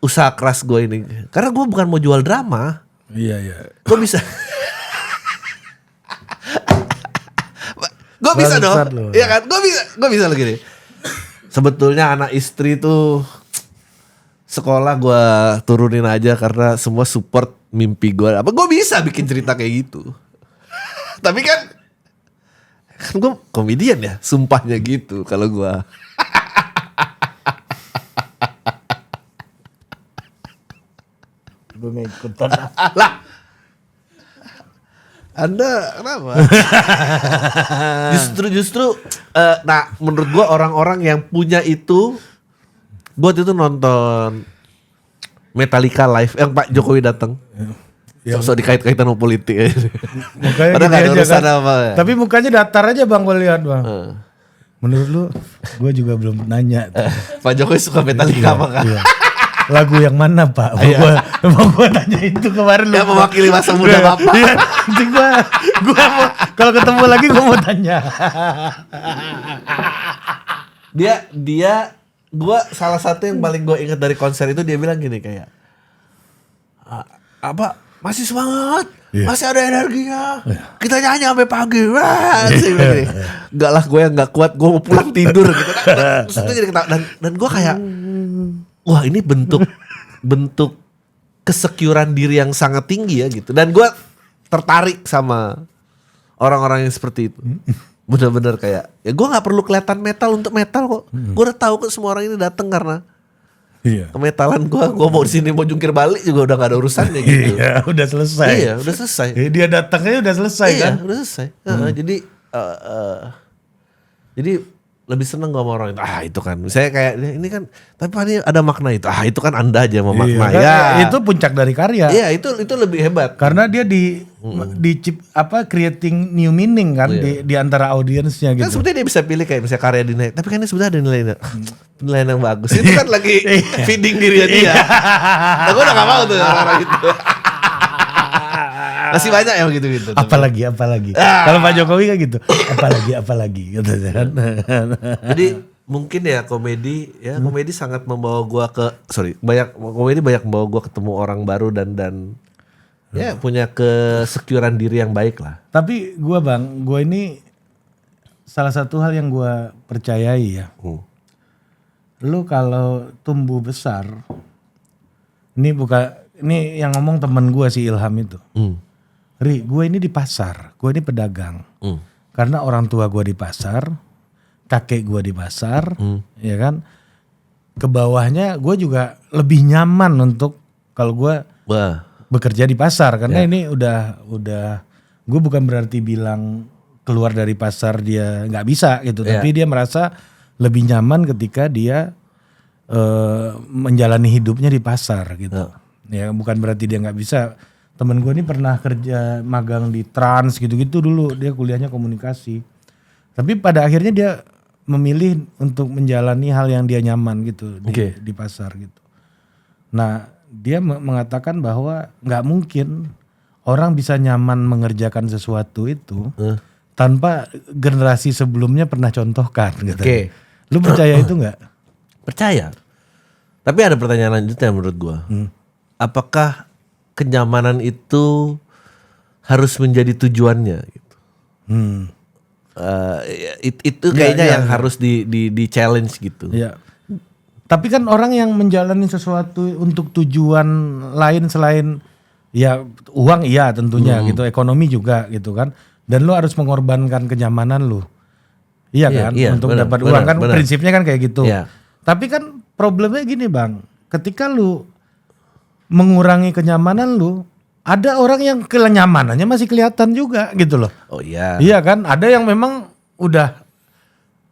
[SPEAKER 1] usaha keras gue ini. Karena gue bukan mau jual drama. Gue bisa. Gue bisa dong. Iya kan? Gue bisa lagi nih. Sebetulnya anak istri tuh sekolah gue turunin aja karena semua support mimpi gue. Apa gue bisa bikin cerita kayak gitu. Tapi kan gue komedian ya, sumpahnya gitu kalau gue.
[SPEAKER 2] Gue gak ikutan.
[SPEAKER 1] Lah, Anda kenapa? justru nah menurut gue orang-orang yang punya itu, gue itu nonton Metallica live yang Pak Jokowi datang. Sosok dikait-kaitan sama politik.
[SPEAKER 2] Mukanya gini aja kan. Apa, ya? Tapi mukanya datar aja bang, gue lihat bang. Menurut lu, gue juga belum nanya.
[SPEAKER 1] Pak Jokowi suka Metallica apa kan?
[SPEAKER 2] Lagu yang mana pak? Mau gue nanya itu kemarin lu.
[SPEAKER 1] Yang mewakili masa muda bapak.
[SPEAKER 2] Nanti gue kalau ketemu lagi gue mau tanya.
[SPEAKER 1] Dia gue salah satu yang paling gue ingat dari konser itu dia bilang gini kayak apa masih semangat, masih ada energinya, kita nyanyi sampai pagi, enggak lah gue yang nggak kuat, gue mau pulang tidur gitu kan. Terus itu jadi ketawa dan gue kayak wah ini bentuk kesekuran diri yang sangat tinggi ya gitu. Dan gue tertarik sama orang-orang yang seperti itu. Bener-bener kayak ya gue nggak perlu kelihatan metal untuk metal kok. Gue udah tahu kok semua orang ini datang karena
[SPEAKER 2] Iya.
[SPEAKER 1] Kemetalan gua mau di sini mau jungkir balik juga udah gak ada urusannya gitu.
[SPEAKER 2] Iya, udah selesai.
[SPEAKER 1] Iya, udah selesai.
[SPEAKER 2] Dia datangnya udah selesai
[SPEAKER 1] Iya,
[SPEAKER 2] kan?
[SPEAKER 1] udah selesai. Jadi lebih seneng gua sama orang itu. Itu kan. Misalnya kayak ini kan, tapi ini ada makna itu. Itu kan Anda aja sama makna.
[SPEAKER 2] Iya, kan? Itu puncak dari karya.
[SPEAKER 1] Iya, itu lebih hebat.
[SPEAKER 2] Karena dia di creating new meaning kan di antara audiensnya gitu.
[SPEAKER 1] Kan sebenarnya dia bisa pilih kayak misalnya karya dinilai, tapi kan ini sebenarnya ada nilainya. Penilaian yang bagus. Itu kan lagi feeding dirinya dia. Nah, gue udah gak mau tuh orang gitu. Masih banyak yang gitu-gitu.
[SPEAKER 2] Apalagi. Kalau Pak Jokowi kan gitu. Apalagi gitu kan.
[SPEAKER 1] Jadi mungkin ya komedi sangat membawa gua komedi banyak membawa gua ketemu orang baru dan ya punya kesecurean diri yang baik lah.
[SPEAKER 2] Tapi gua ini salah satu hal yang gua percayai ya. Lu kalau tumbuh besar, ini yang ngomong temen gua si Ilham itu. Ri, gue ini di pasar, gue ini pedagang. Karena orang tua gue di pasar, kakek gue di pasar, ya kan. Ke bawahnya gue juga lebih nyaman untuk kalau gue bekerja di pasar. Karena ini udah gue bukan berarti bilang keluar dari pasar dia nggak bisa gitu. Tapi dia merasa lebih nyaman ketika dia menjalani hidupnya di pasar gitu. Ya bukan berarti dia nggak bisa. Temen gue ini pernah kerja magang di Trans gitu-gitu dulu. Dia kuliahnya komunikasi. Tapi pada akhirnya dia memilih untuk menjalani hal yang dia nyaman gitu di pasar gitu. Nah dia mengatakan bahwa gak mungkin orang bisa nyaman mengerjakan sesuatu itu tanpa generasi sebelumnya pernah contohkan gitu. Lu percaya itu gak?
[SPEAKER 1] Percaya. Tapi ada pertanyaan lanjutnya menurut gue. Apakah kenyamanan itu harus menjadi tujuannya gitu. Itu kayaknya yang harus di challenge gitu.
[SPEAKER 2] Ya. Tapi kan orang yang menjalani sesuatu untuk tujuan lain selain ya uang tentunya gitu, ekonomi juga gitu kan. Dan lu harus mengorbankan kenyamanan lu. Iya kan? Untuk dapat uang kan prinsipnya kan kayak gitu. Iya. Tapi kan problemnya gini Bang, ketika lu mengurangi kenyamanan lu, ada orang yang kenyamanannya masih kelihatan juga gitu loh. Oh iya. Iya kan, ada yang memang udah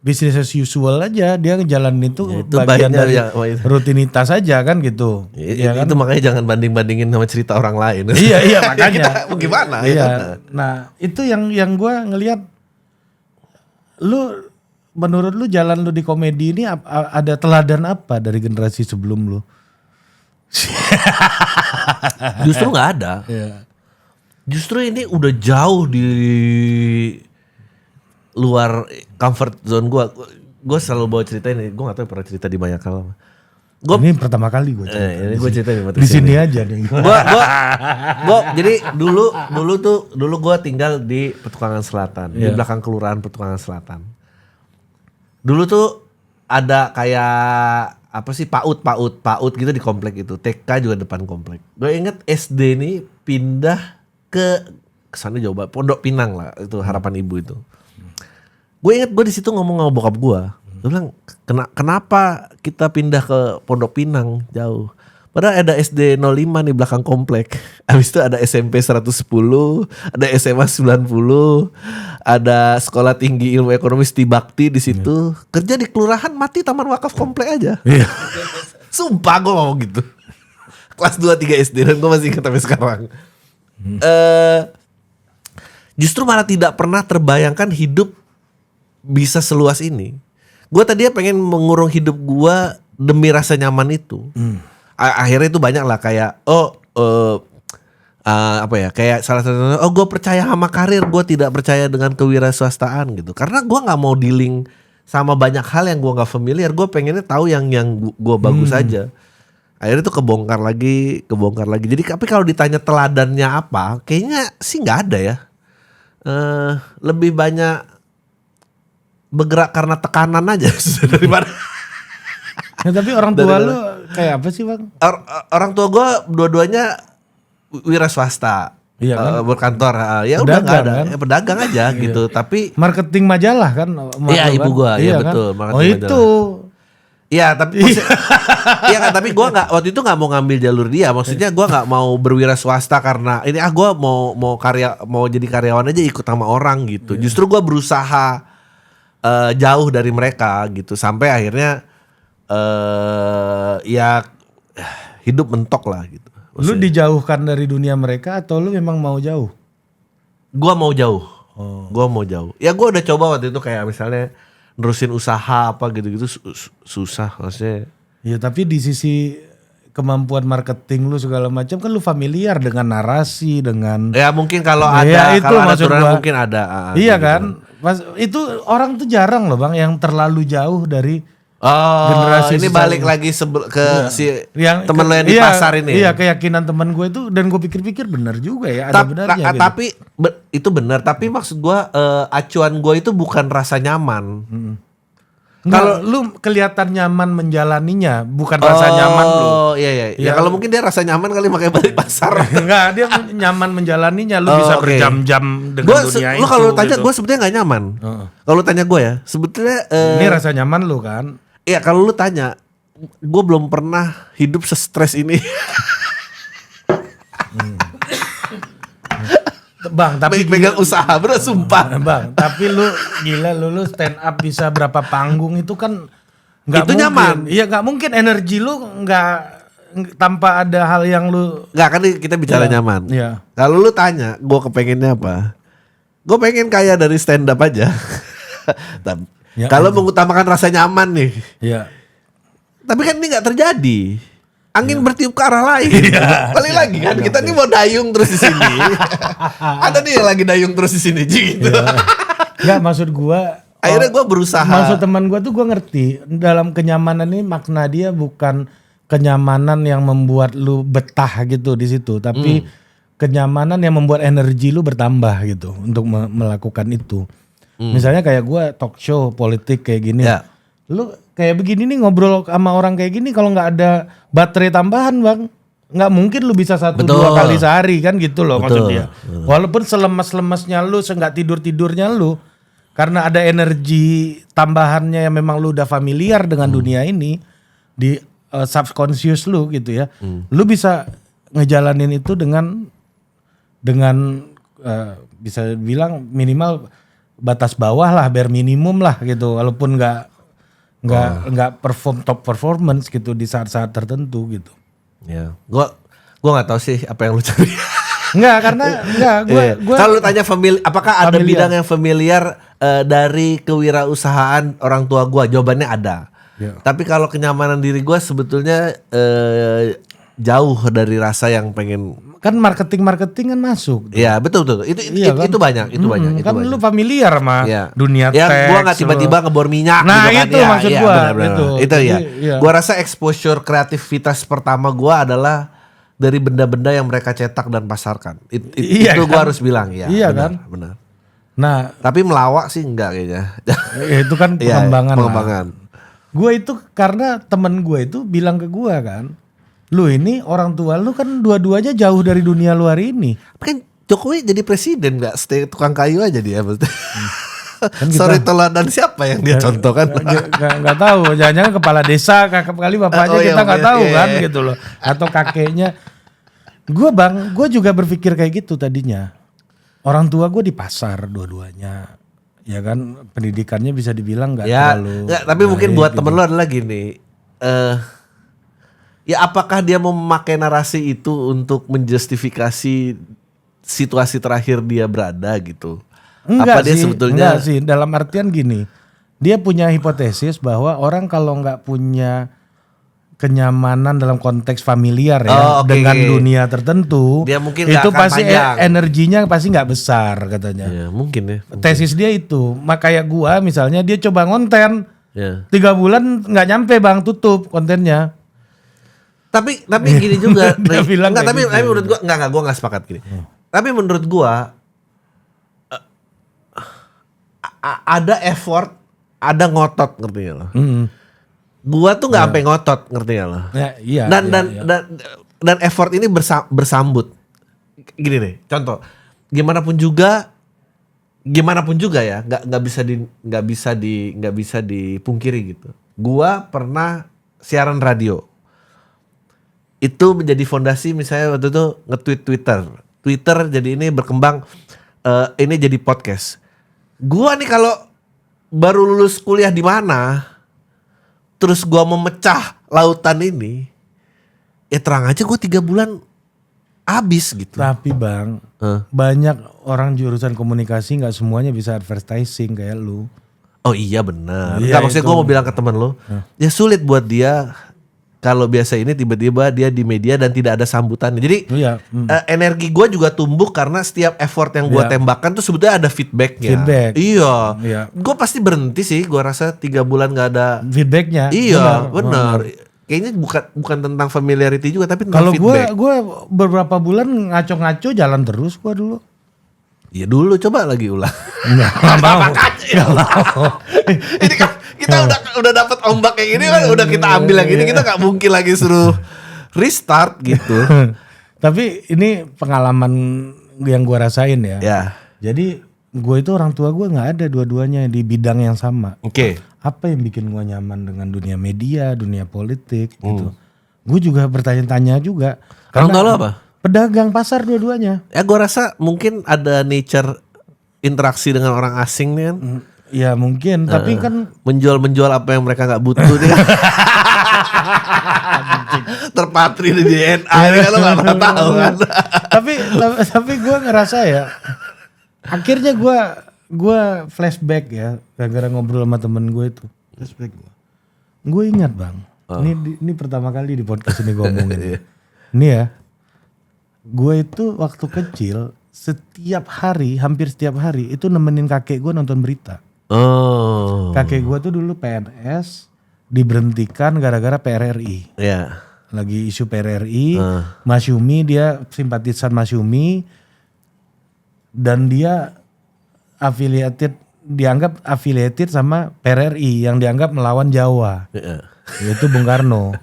[SPEAKER 2] business as usual aja, dia ngejalanin itu bagian dari rutinitas aja kan gitu.
[SPEAKER 1] Ya kan? Itu makanya jangan banding-bandingin sama cerita orang lain.
[SPEAKER 2] Iya makanya.
[SPEAKER 1] Kita mau gimana?
[SPEAKER 2] Iya. Nah itu yang gue ngelihat, lu menurut lu jalan lu di komedi ini ada teladan apa dari generasi sebelum lu?
[SPEAKER 1] Justru nggak ada. Justru ini udah jauh di luar comfort zone gue. Gue selalu bawa cerita ini. Gue nggak tahu pernah cerita di banyak hal.
[SPEAKER 2] Ini pertama kali gue cerita.
[SPEAKER 1] Ini gue cerita
[SPEAKER 2] di sini aja nih.
[SPEAKER 1] Jadi dulu gue tinggal di Petukangan Selatan, di belakang kelurahan Petukangan Selatan. Dulu tuh ada kayak apa sih PAUD gitu di komplek itu. TK juga depan komplek. Gue inget SD nih pindah ke sana jauh banget, Pondok Pinang lah, itu harapan ibu itu. Gue inget gue di situ ngomong sama bokap gue. Gue bilang kenapa kita pindah ke Pondok Pinang jauh? Padahal ada SD 05 di belakang komplek. Habis itu ada SMP 110, ada SMA 90, ada Sekolah Tinggi Ilmu Ekonomi Stibakti di situ. Kerja di kelurahan mati taman wakaf komplek aja. Sumpah gue ngomong gitu. Kelas 2-3 SD dan gue masih ingat sampai sekarang. Justru malah tidak pernah terbayangkan hidup bisa seluas ini. Gue tadinya pengen mengurung hidup gue demi rasa nyaman itu. Akhirnya itu banyak lah kayak kayak salah satu gue percaya sama karir, gue tidak percaya dengan kewirausahaan gitu. Karena gue nggak mau dealing sama banyak hal yang gue nggak familiar. Gue pengennya tahu yang gue bagus aja. Akhirnya itu kebongkar lagi. Jadi tapi kalau ditanya teladannya apa, kayaknya sih nggak ada ya. Lebih banyak bergerak karena tekanan aja daripada.
[SPEAKER 2] Ya, tapi orang tua lu kayak apa sih Bang?
[SPEAKER 1] Orang tua gue dua-duanya wira swasta. Iya kan? Berkantor. Ya udah nggak ada. Kan? Ya, pedagang aja gitu. Tapi
[SPEAKER 2] marketing majalah kan?
[SPEAKER 1] Iya ibu gue. Iya betul.
[SPEAKER 2] Kan? Oh itu.
[SPEAKER 1] Iya tapi iya kan, tapi gue nggak waktu itu nggak mau ngambil jalur dia. Maksudnya gue nggak mau berwira swasta karena ini gue mau jadi karyawan aja ikut sama orang gitu. Justru gue berusaha jauh dari mereka gitu sampai akhirnya ya hidup mentok lah gitu. Maksudnya,
[SPEAKER 2] lu dijauhkan dari dunia mereka atau lu memang mau jauh?
[SPEAKER 1] Gue mau jauh. Gue mau jauh. Ya gue udah coba waktu itu kayak misalnya nerusin usaha apa gitu-gitu susah maksudnya.
[SPEAKER 2] Ya tapi di sisi kemampuan marketing lu segala macam kan lu familiar dengan narasi dengan.
[SPEAKER 1] Ya mungkin kalau
[SPEAKER 2] ya,
[SPEAKER 1] ada
[SPEAKER 2] itu
[SPEAKER 1] kalau ada
[SPEAKER 2] maksud
[SPEAKER 1] aturan
[SPEAKER 2] gua.
[SPEAKER 1] mungkin ada.
[SPEAKER 2] Iya
[SPEAKER 1] gitu.
[SPEAKER 2] kan? Itu orang tuh jarang loh Bang yang terlalu jauh dari
[SPEAKER 1] generasi ini balik lagi ke si temen lo yang di pasar ini.
[SPEAKER 2] Iya, keyakinan temen gue itu dan gue pikir-pikir benar juga ya, ada benarnya gitu.
[SPEAKER 1] Tapi itu benar, tapi maksud gue acuan gue itu bukan rasa nyaman.
[SPEAKER 2] Kalau lu kelihatan nyaman menjalaninya, bukan rasa nyaman lu.
[SPEAKER 1] Oh iya. Ya kalau mungkin dia rasa nyaman kali makanya balik pasar.
[SPEAKER 2] Enggak, dia nyaman menjalaninya, lu bisa berjam-jam dengan dunia itu.
[SPEAKER 1] Lu kalau tanya gue sebetulnya nggak nyaman. Kalau lu tanya gue ya, sebetulnya
[SPEAKER 2] ini rasa nyaman lu kan.
[SPEAKER 1] Iya kalau lu tanya, gue belum pernah hidup se-stres ini.
[SPEAKER 2] Bang, tapi
[SPEAKER 1] pegang usaha bener sumpah.
[SPEAKER 2] Bang, tapi lu gila lu stand up bisa berapa panggung itu kan nggak
[SPEAKER 1] itu
[SPEAKER 2] mungkin.
[SPEAKER 1] nyaman.
[SPEAKER 2] Iya nggak mungkin energi lu nggak tanpa ada hal yang lu.
[SPEAKER 1] Nggak kan kita bicara nyaman.
[SPEAKER 2] Iya.
[SPEAKER 1] Kalau lu tanya, gue kepengennya apa? Gue pengen kaya dari stand up aja. Ya, kalau mengutamakan rasa nyaman nih.
[SPEAKER 2] Iya.
[SPEAKER 1] Tapi kan ini nggak terjadi. Angin bertiup ke arah lain. Balik lagi kan kita nih mau dayung terus di sini. Ada nih yang lagi dayung terus di sini gitu.
[SPEAKER 2] Enggak maksud gua.
[SPEAKER 1] Akhirnya gua berusaha.
[SPEAKER 2] Maksud teman gua tuh gua ngerti dalam kenyamanan ini makna dia bukan kenyamanan yang membuat lu betah gitu di situ, tapi kenyamanan yang membuat energi lu bertambah gitu untuk melakukan itu. Misalnya kayak gue talk show politik kayak gini, lu kayak begini nih ngobrol sama orang kayak gini kalau nggak ada baterai tambahan Bang, nggak mungkin lu bisa 1-2 kali sehari kan gitu loh maksudnya. Walaupun selemas-lemasnya lu, nggak tidurnya lu, karena ada energi tambahannya yang memang lu udah familiar dengan dunia ini di subconscious lu gitu ya, lu bisa ngejalanin itu dengan bisa bilang minimal batas bawah lah, bare minimum lah gitu, walaupun nggak perform top performance gitu di saat-saat tertentu gitu.
[SPEAKER 1] Ya, gua nggak tahu sih apa yang lu cari.
[SPEAKER 2] Gua
[SPEAKER 1] kalau lu tanya apakah ada bidang yang familiar dari kewirausahaan orang tua gua? Jawabannya ada. Tapi kalau kenyamanan diri gua sebetulnya jauh dari rasa yang pengen.
[SPEAKER 2] Kan marketing kan masuk.
[SPEAKER 1] Iya betul. Itu banyak.
[SPEAKER 2] Kan lu familiar sama dunia teks.
[SPEAKER 1] Yang gua nggak tiba-tiba ngebor minyak.
[SPEAKER 2] Nah
[SPEAKER 1] gitu kan.
[SPEAKER 2] itu maksud gua.
[SPEAKER 1] Itu ya. Gua rasa exposure kreativitas pertama gua adalah dari benda-benda yang mereka cetak dan pasarkan. Itu gua harus bilang ya.
[SPEAKER 2] Iya
[SPEAKER 1] benar.
[SPEAKER 2] Nah
[SPEAKER 1] tapi melawak sih enggak kayaknya.
[SPEAKER 2] Itu kan pengembangan. Gue itu karena temen gue itu bilang ke gue kan, lu ini orang tua lu kan dua-duanya jauh dari dunia luar ini.
[SPEAKER 1] Kan Jokowi jadi presiden nggak stay tukang kayu aja dia.
[SPEAKER 2] Kan
[SPEAKER 1] sorry teladan siapa yang dia contohkan?
[SPEAKER 2] Nggak tahu, jangan-jangan kepala desa kali bapaknya kita nggak tahu kan gitu loh, atau kakeknya. Gue juga berpikir kayak gitu tadinya. Orang tua gue di pasar dua-duanya. Ya kan pendidikannya bisa dibilang nggak terlalu.
[SPEAKER 1] Tapi mungkin buat temen lo adalah gini. Ya apakah dia mau memakai narasi itu untuk menjustifikasi situasi terakhir dia berada gitu?
[SPEAKER 2] Enggak sih, dalam artian gini. Dia punya hipotesis bahwa orang kalau nggak punya kenyamanan dalam konteks familiar ya dengan dunia tertentu, dia mungkin itu pasti energinya pasti nggak besar katanya.
[SPEAKER 1] Ya, mungkin.
[SPEAKER 2] Tesis dia itu, makanya gua misalnya dia coba ngonten 3 bulan nggak nyampe Bang, tutup kontennya.
[SPEAKER 1] Tapi gini juga, tapi menurut gua gua nggak sepakat gini. Tapi menurut gua ada effort, ada ngotot ngerti gak lo? Gua tuh nggak sampai ngotot ngerti gak lo?
[SPEAKER 2] Iya.
[SPEAKER 1] Dan effort ini bersambut. Gini nih, contoh, gimana pun juga ya, nggak bisa dipungkiri gitu. Gua pernah siaran radio. Itu menjadi fondasi misalnya waktu itu nge-tweet Twitter jadi ini berkembang, ini jadi podcast. Gua nih kalau baru lulus kuliah di mana, terus gua memecah lautan ini, ya terang aja gue 3 bulan habis gitu.
[SPEAKER 2] Tapi Bang, banyak orang jurusan komunikasi nggak semuanya bisa advertising kayak lu.
[SPEAKER 1] Oh iya benar.
[SPEAKER 2] Iya,
[SPEAKER 1] Enggak, maksudnya
[SPEAKER 2] itu.
[SPEAKER 1] gue mau bilang ke temen lo, ya sulit buat dia kalau biasa ini tiba-tiba dia di media dan tidak ada sambutannya. Jadi
[SPEAKER 2] Iya.
[SPEAKER 1] energi gue juga tumbuh karena setiap effort yang gue
[SPEAKER 2] Iya.
[SPEAKER 1] tembakan tuh sebetulnya ada feedbacknya.
[SPEAKER 2] Feedback.
[SPEAKER 1] Iya.
[SPEAKER 2] Iya.
[SPEAKER 1] Gue pasti berhenti sih. Gue rasa 3 bulan nggak ada.
[SPEAKER 2] Feedbacknya.
[SPEAKER 1] Iya, benar. Kayaknya bukan tentang familiarity juga, tapi tentang
[SPEAKER 2] Kalau
[SPEAKER 1] feedback.
[SPEAKER 2] gue beberapa bulan ngaco-ngaco jalan terus gue dulu.
[SPEAKER 1] Ya dulu coba lagi ulang.
[SPEAKER 2] Nggak mau. Nggak mau.
[SPEAKER 1] Ini kan kita udah dapat ombak kayak gini kan, udah kita ambil yang ini, kita nggak mungkin lagi suruh restart gitu.
[SPEAKER 2] Tapi ini pengalaman yang gue rasain ya.
[SPEAKER 1] Ya,
[SPEAKER 2] Jadi gue itu orang tua gue nggak ada dua-duanya di bidang yang sama.
[SPEAKER 1] oke.
[SPEAKER 2] Apa yang bikin gue nyaman dengan dunia media, dunia politik gitu. Gue juga bertanya-tanya juga.
[SPEAKER 1] Orang tua lo apa?
[SPEAKER 2] Pedagang pasar dua-duanya.
[SPEAKER 1] Ya gue rasa mungkin ada nature interaksi dengan orang asing nih kan.
[SPEAKER 2] Ya mungkin, tapi kan
[SPEAKER 1] Menjual apa yang mereka nggak butuh dia. Terpatri di DNA ini kan lo nggak pernah tahu kan.
[SPEAKER 2] tapi gue ngerasa ya, akhirnya gue flashback ya, gara-gara ngobrol sama temen gue itu. Flashback gue ingat Bang, ini pertama kali di podcast ini gue ngomongin. Ini ya, gue itu waktu kecil hampir setiap hari itu nemenin kakek gue nonton berita.
[SPEAKER 1] Oh.
[SPEAKER 2] Kakek gue tuh dulu PNS, diberhentikan gara-gara PRRI.
[SPEAKER 1] Ya.
[SPEAKER 2] Lagi isu PRRI, Masyumi, dia simpatisan Masyumi, dan dia dianggap affiliated sama PRRI yang dianggap melawan Jawa, yaitu Bung Karno.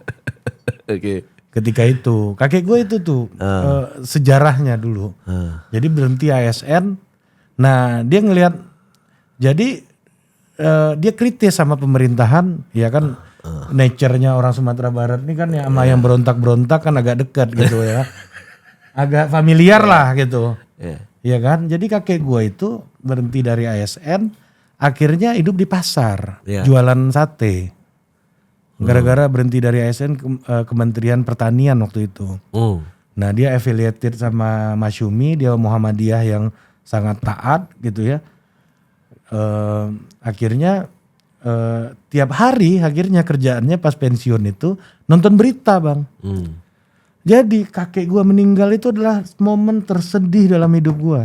[SPEAKER 1] Oke.
[SPEAKER 2] Ketika itu kakek gue itu tuh sejarahnya dulu. Jadi berhenti ASN. Nah dia ngelihat, jadi dia kritis sama pemerintahan, ya kan. Nature-nya orang Sumatera Barat ini kan ya sama yang berontak-berontak kan agak dekat gitu ya. Agak familiar lah gitu. Iya kan? Jadi kakek gue itu berhenti dari ASN, akhirnya hidup di pasar, jualan sate. Gara-gara berhenti dari ASN Kementerian Pertanian waktu itu. Nah dia affiliated sama Masyumi, dia Muhammadiyah yang sangat taat gitu ya. Akhirnya tiap hari akhirnya kerjaannya pas pensiun itu nonton berita Bang. Jadi kakek gue meninggal itu adalah momen tersedih dalam hidup gue.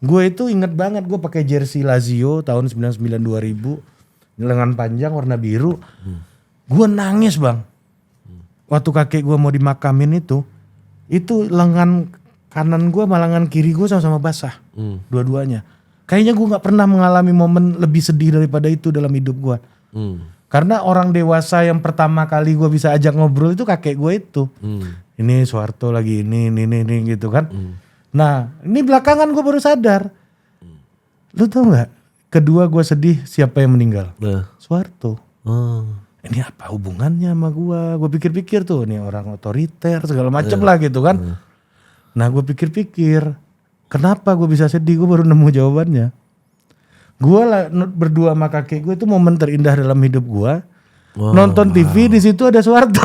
[SPEAKER 2] Gue itu inget banget, gue pakai jersey Lazio tahun 99-2000, lengan panjang warna biru. Gue nangis Bang. Waktu kakek gue mau dimakamin itu lengan kanan gue sama lengan kiri gue sama-sama basah, dua-duanya. Kayaknya gue gak pernah mengalami momen lebih sedih daripada itu dalam hidup gue. Karena orang dewasa yang pertama kali gue bisa ajak ngobrol itu kakek gue itu. Ini Soeharto lagi ini gitu kan. Nah ini belakangan gue baru sadar. Lu tau gak? Kedua gue sedih siapa yang meninggal? Soeharto. Ini apa hubungannya sama gue? Gue pikir-pikir tuh, nih orang otoriter segala macem lah gitu kan. Nah gue pikir-pikir, kenapa gue bisa sedih? Gue baru nemu jawabannya. Gue berdua sama kakek gue itu momen terindah dalam hidup gue. Nonton TV di situ ada Soeharto.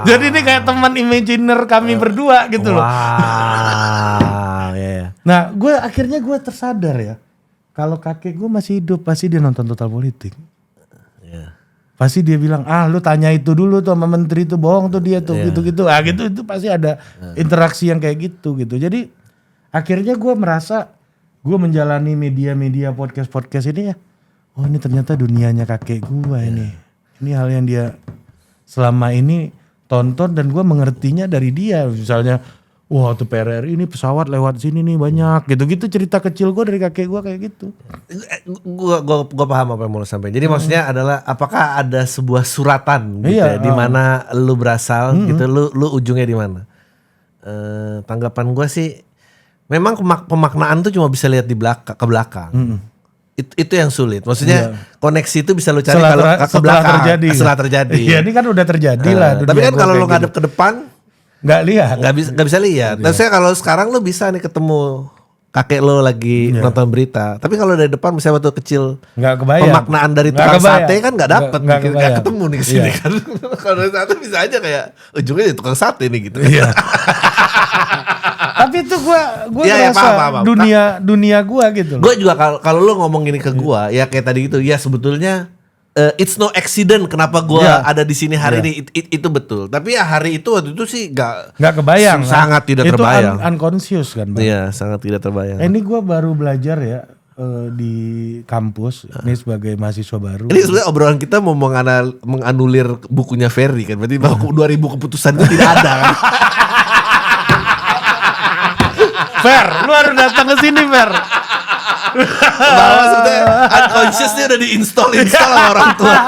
[SPEAKER 2] Jadi ini kayak teman imaginer kami berdua gitu loh. Nah gue akhirnya gue tersadar ya, kalau kakek gue masih hidup pasti dia nonton Total Politik. Pasti dia bilang, lu tanya itu dulu tuh sama menteri itu, bohong tuh dia tuh gitu-gitu. Gitu itu pasti ada interaksi yang kayak gitu. Jadi akhirnya gue merasa gue menjalani media-media podcast ini ya. Oh ini ternyata dunianya kakek gue ini. Ini hal yang dia selama ini tonton dan gue mengertinya dari dia. Misalnya, wah tuh PRRI ini pesawat lewat sini nih banyak. Gitu-gitu cerita kecil gue dari kakek gue kayak gitu.
[SPEAKER 1] Gue paham apa yang mau lo sampaikan. Jadi maksudnya adalah apakah ada sebuah suratan gitu ya, di mana lu berasal gitu, lu ujungnya di mana? Tanggapan gue sih, memang pemaknaan tuh cuma bisa lihat ke belakang. Itu yang sulit. Maksudnya koneksi itu bisa lu cari
[SPEAKER 2] Setelah
[SPEAKER 1] kalau ke belakang setelah terjadi.
[SPEAKER 2] Iya, ini kan udah terjadi lah.
[SPEAKER 1] Tapi kan kalau lu ngadep ke depan
[SPEAKER 2] nggak lihat,
[SPEAKER 1] nggak bisa lihat. Dan saya kalau sekarang lu bisa nih ketemu kakek lo lagi nonton berita. Tapi kalau dari depan misalnya waktu kecil
[SPEAKER 2] nggak kebayang.
[SPEAKER 1] Pemaknaan dari tukang sate kan nggak dapet, nggak ketemu nih kesini
[SPEAKER 2] Iya.
[SPEAKER 1] kan. Kalau dari sate bisa aja kayak ujungnya jadi tukang sate nih gitu.
[SPEAKER 2] Iya. Tapi itu gue
[SPEAKER 1] Iya,
[SPEAKER 2] ngerasa
[SPEAKER 1] paham.
[SPEAKER 2] dunia gue gitu.
[SPEAKER 1] Gue juga kalau lu ngomong gini ke gue, ya kayak tadi gitu. Ya sebetulnya it's no accident kenapa gue ada di sini hari ini. Itu betul. Tapi ya hari itu waktu itu sih
[SPEAKER 2] nggak kebayang.
[SPEAKER 1] Sangat tidak
[SPEAKER 2] itu
[SPEAKER 1] terbayang.
[SPEAKER 2] Unconscious kan, Bang.
[SPEAKER 1] Iya, sangat tidak terbayang.
[SPEAKER 2] Ini gue baru belajar ya di kampus. Ini sebagai mahasiswa baru.
[SPEAKER 1] Ini sebenarnya obrolan kita mau menganulir bukunya Ferry kan. Berarti bahwa 2000 keputusan itu tidak ada kan.
[SPEAKER 2] Fer, lu harus datang ke sini, Fer.
[SPEAKER 1] Bahwa sebetulnya unconsciousnya udah diinstal sama orang tua.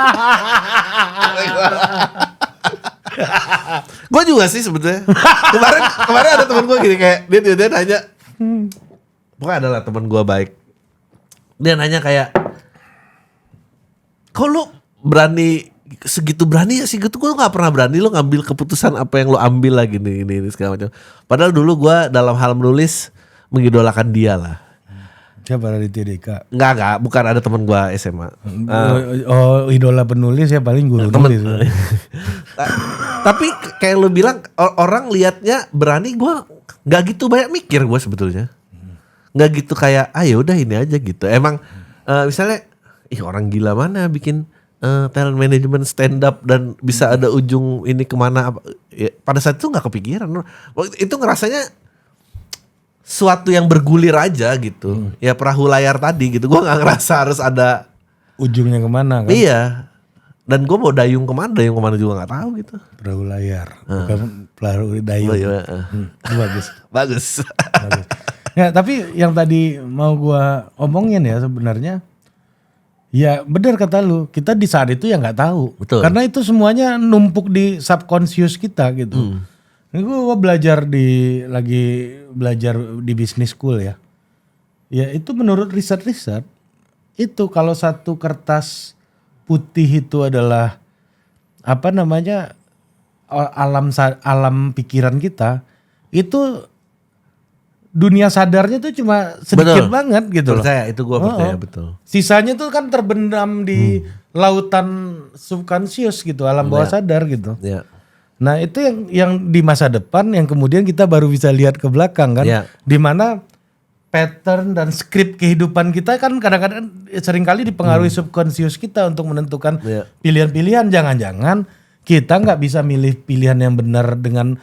[SPEAKER 1] Gue juga sih sebetulnya. Kemarin ada teman gue gini kayak dia nanya. Pokoknya adalah teman gue baik. Dia nanya kayak, kok lu berani segitu berani ya segitu gue nggak pernah berani lo ngambil keputusan apa yang lo ambil lagi nih ini segala macam. Padahal dulu gue dalam hal menulis mengidolakan dia lah.
[SPEAKER 2] Siapa dari TDK?
[SPEAKER 1] Enggak, bukan, ada teman gue SMA.
[SPEAKER 2] Idola penulis ya paling guru nulis.
[SPEAKER 1] Tapi kayak lo bilang orang liatnya berani, gue nggak gitu banyak mikir gue sebetulnya. Nggak gitu kayak ya udah ini aja gitu. Emang misalnya orang gila mana bikin talent management stand up dan bisa ada ujung ini kemana ya, pada saat itu nggak kepikiran. Itu ngerasanya suatu yang bergulir aja gitu. Ya perahu layar tadi gitu. Gue nggak ngerasa harus ada
[SPEAKER 2] ujungnya kemana kan.
[SPEAKER 1] Iya. Dan gue mau dayung kemana juga nggak tahu gitu.
[SPEAKER 2] Perahu layar bukan perahu dayung. Itu
[SPEAKER 1] Bagus.
[SPEAKER 2] Ya, tapi yang tadi mau gue omongin ya sebenarnya, ya benar kata lu, kita di saat itu ya nggak tahu.
[SPEAKER 1] Betul.
[SPEAKER 2] Karena itu semuanya numpuk di subconscious kita gitu. Ini gue lagi belajar di business school ya. Ya itu menurut riset itu kalau satu kertas putih itu adalah alam pikiran kita, itu dunia sadarnya tuh cuma sedikit banget gitu loh.
[SPEAKER 1] Percaya, itu gue percaya betul.
[SPEAKER 2] Sisanya tuh kan terbenam di lautan subconscious gitu, alam bawah sadar gitu.
[SPEAKER 1] Ya.
[SPEAKER 2] Nah itu yang di masa depan yang kemudian kita baru bisa lihat ke belakang kan.
[SPEAKER 1] Ya.
[SPEAKER 2] Dimana pattern dan skrip kehidupan kita kan kadang-kadang seringkali dipengaruhi subconscious kita untuk menentukan pilihan-pilihan. Jangan-jangan kita nggak bisa milih pilihan yang benar dengan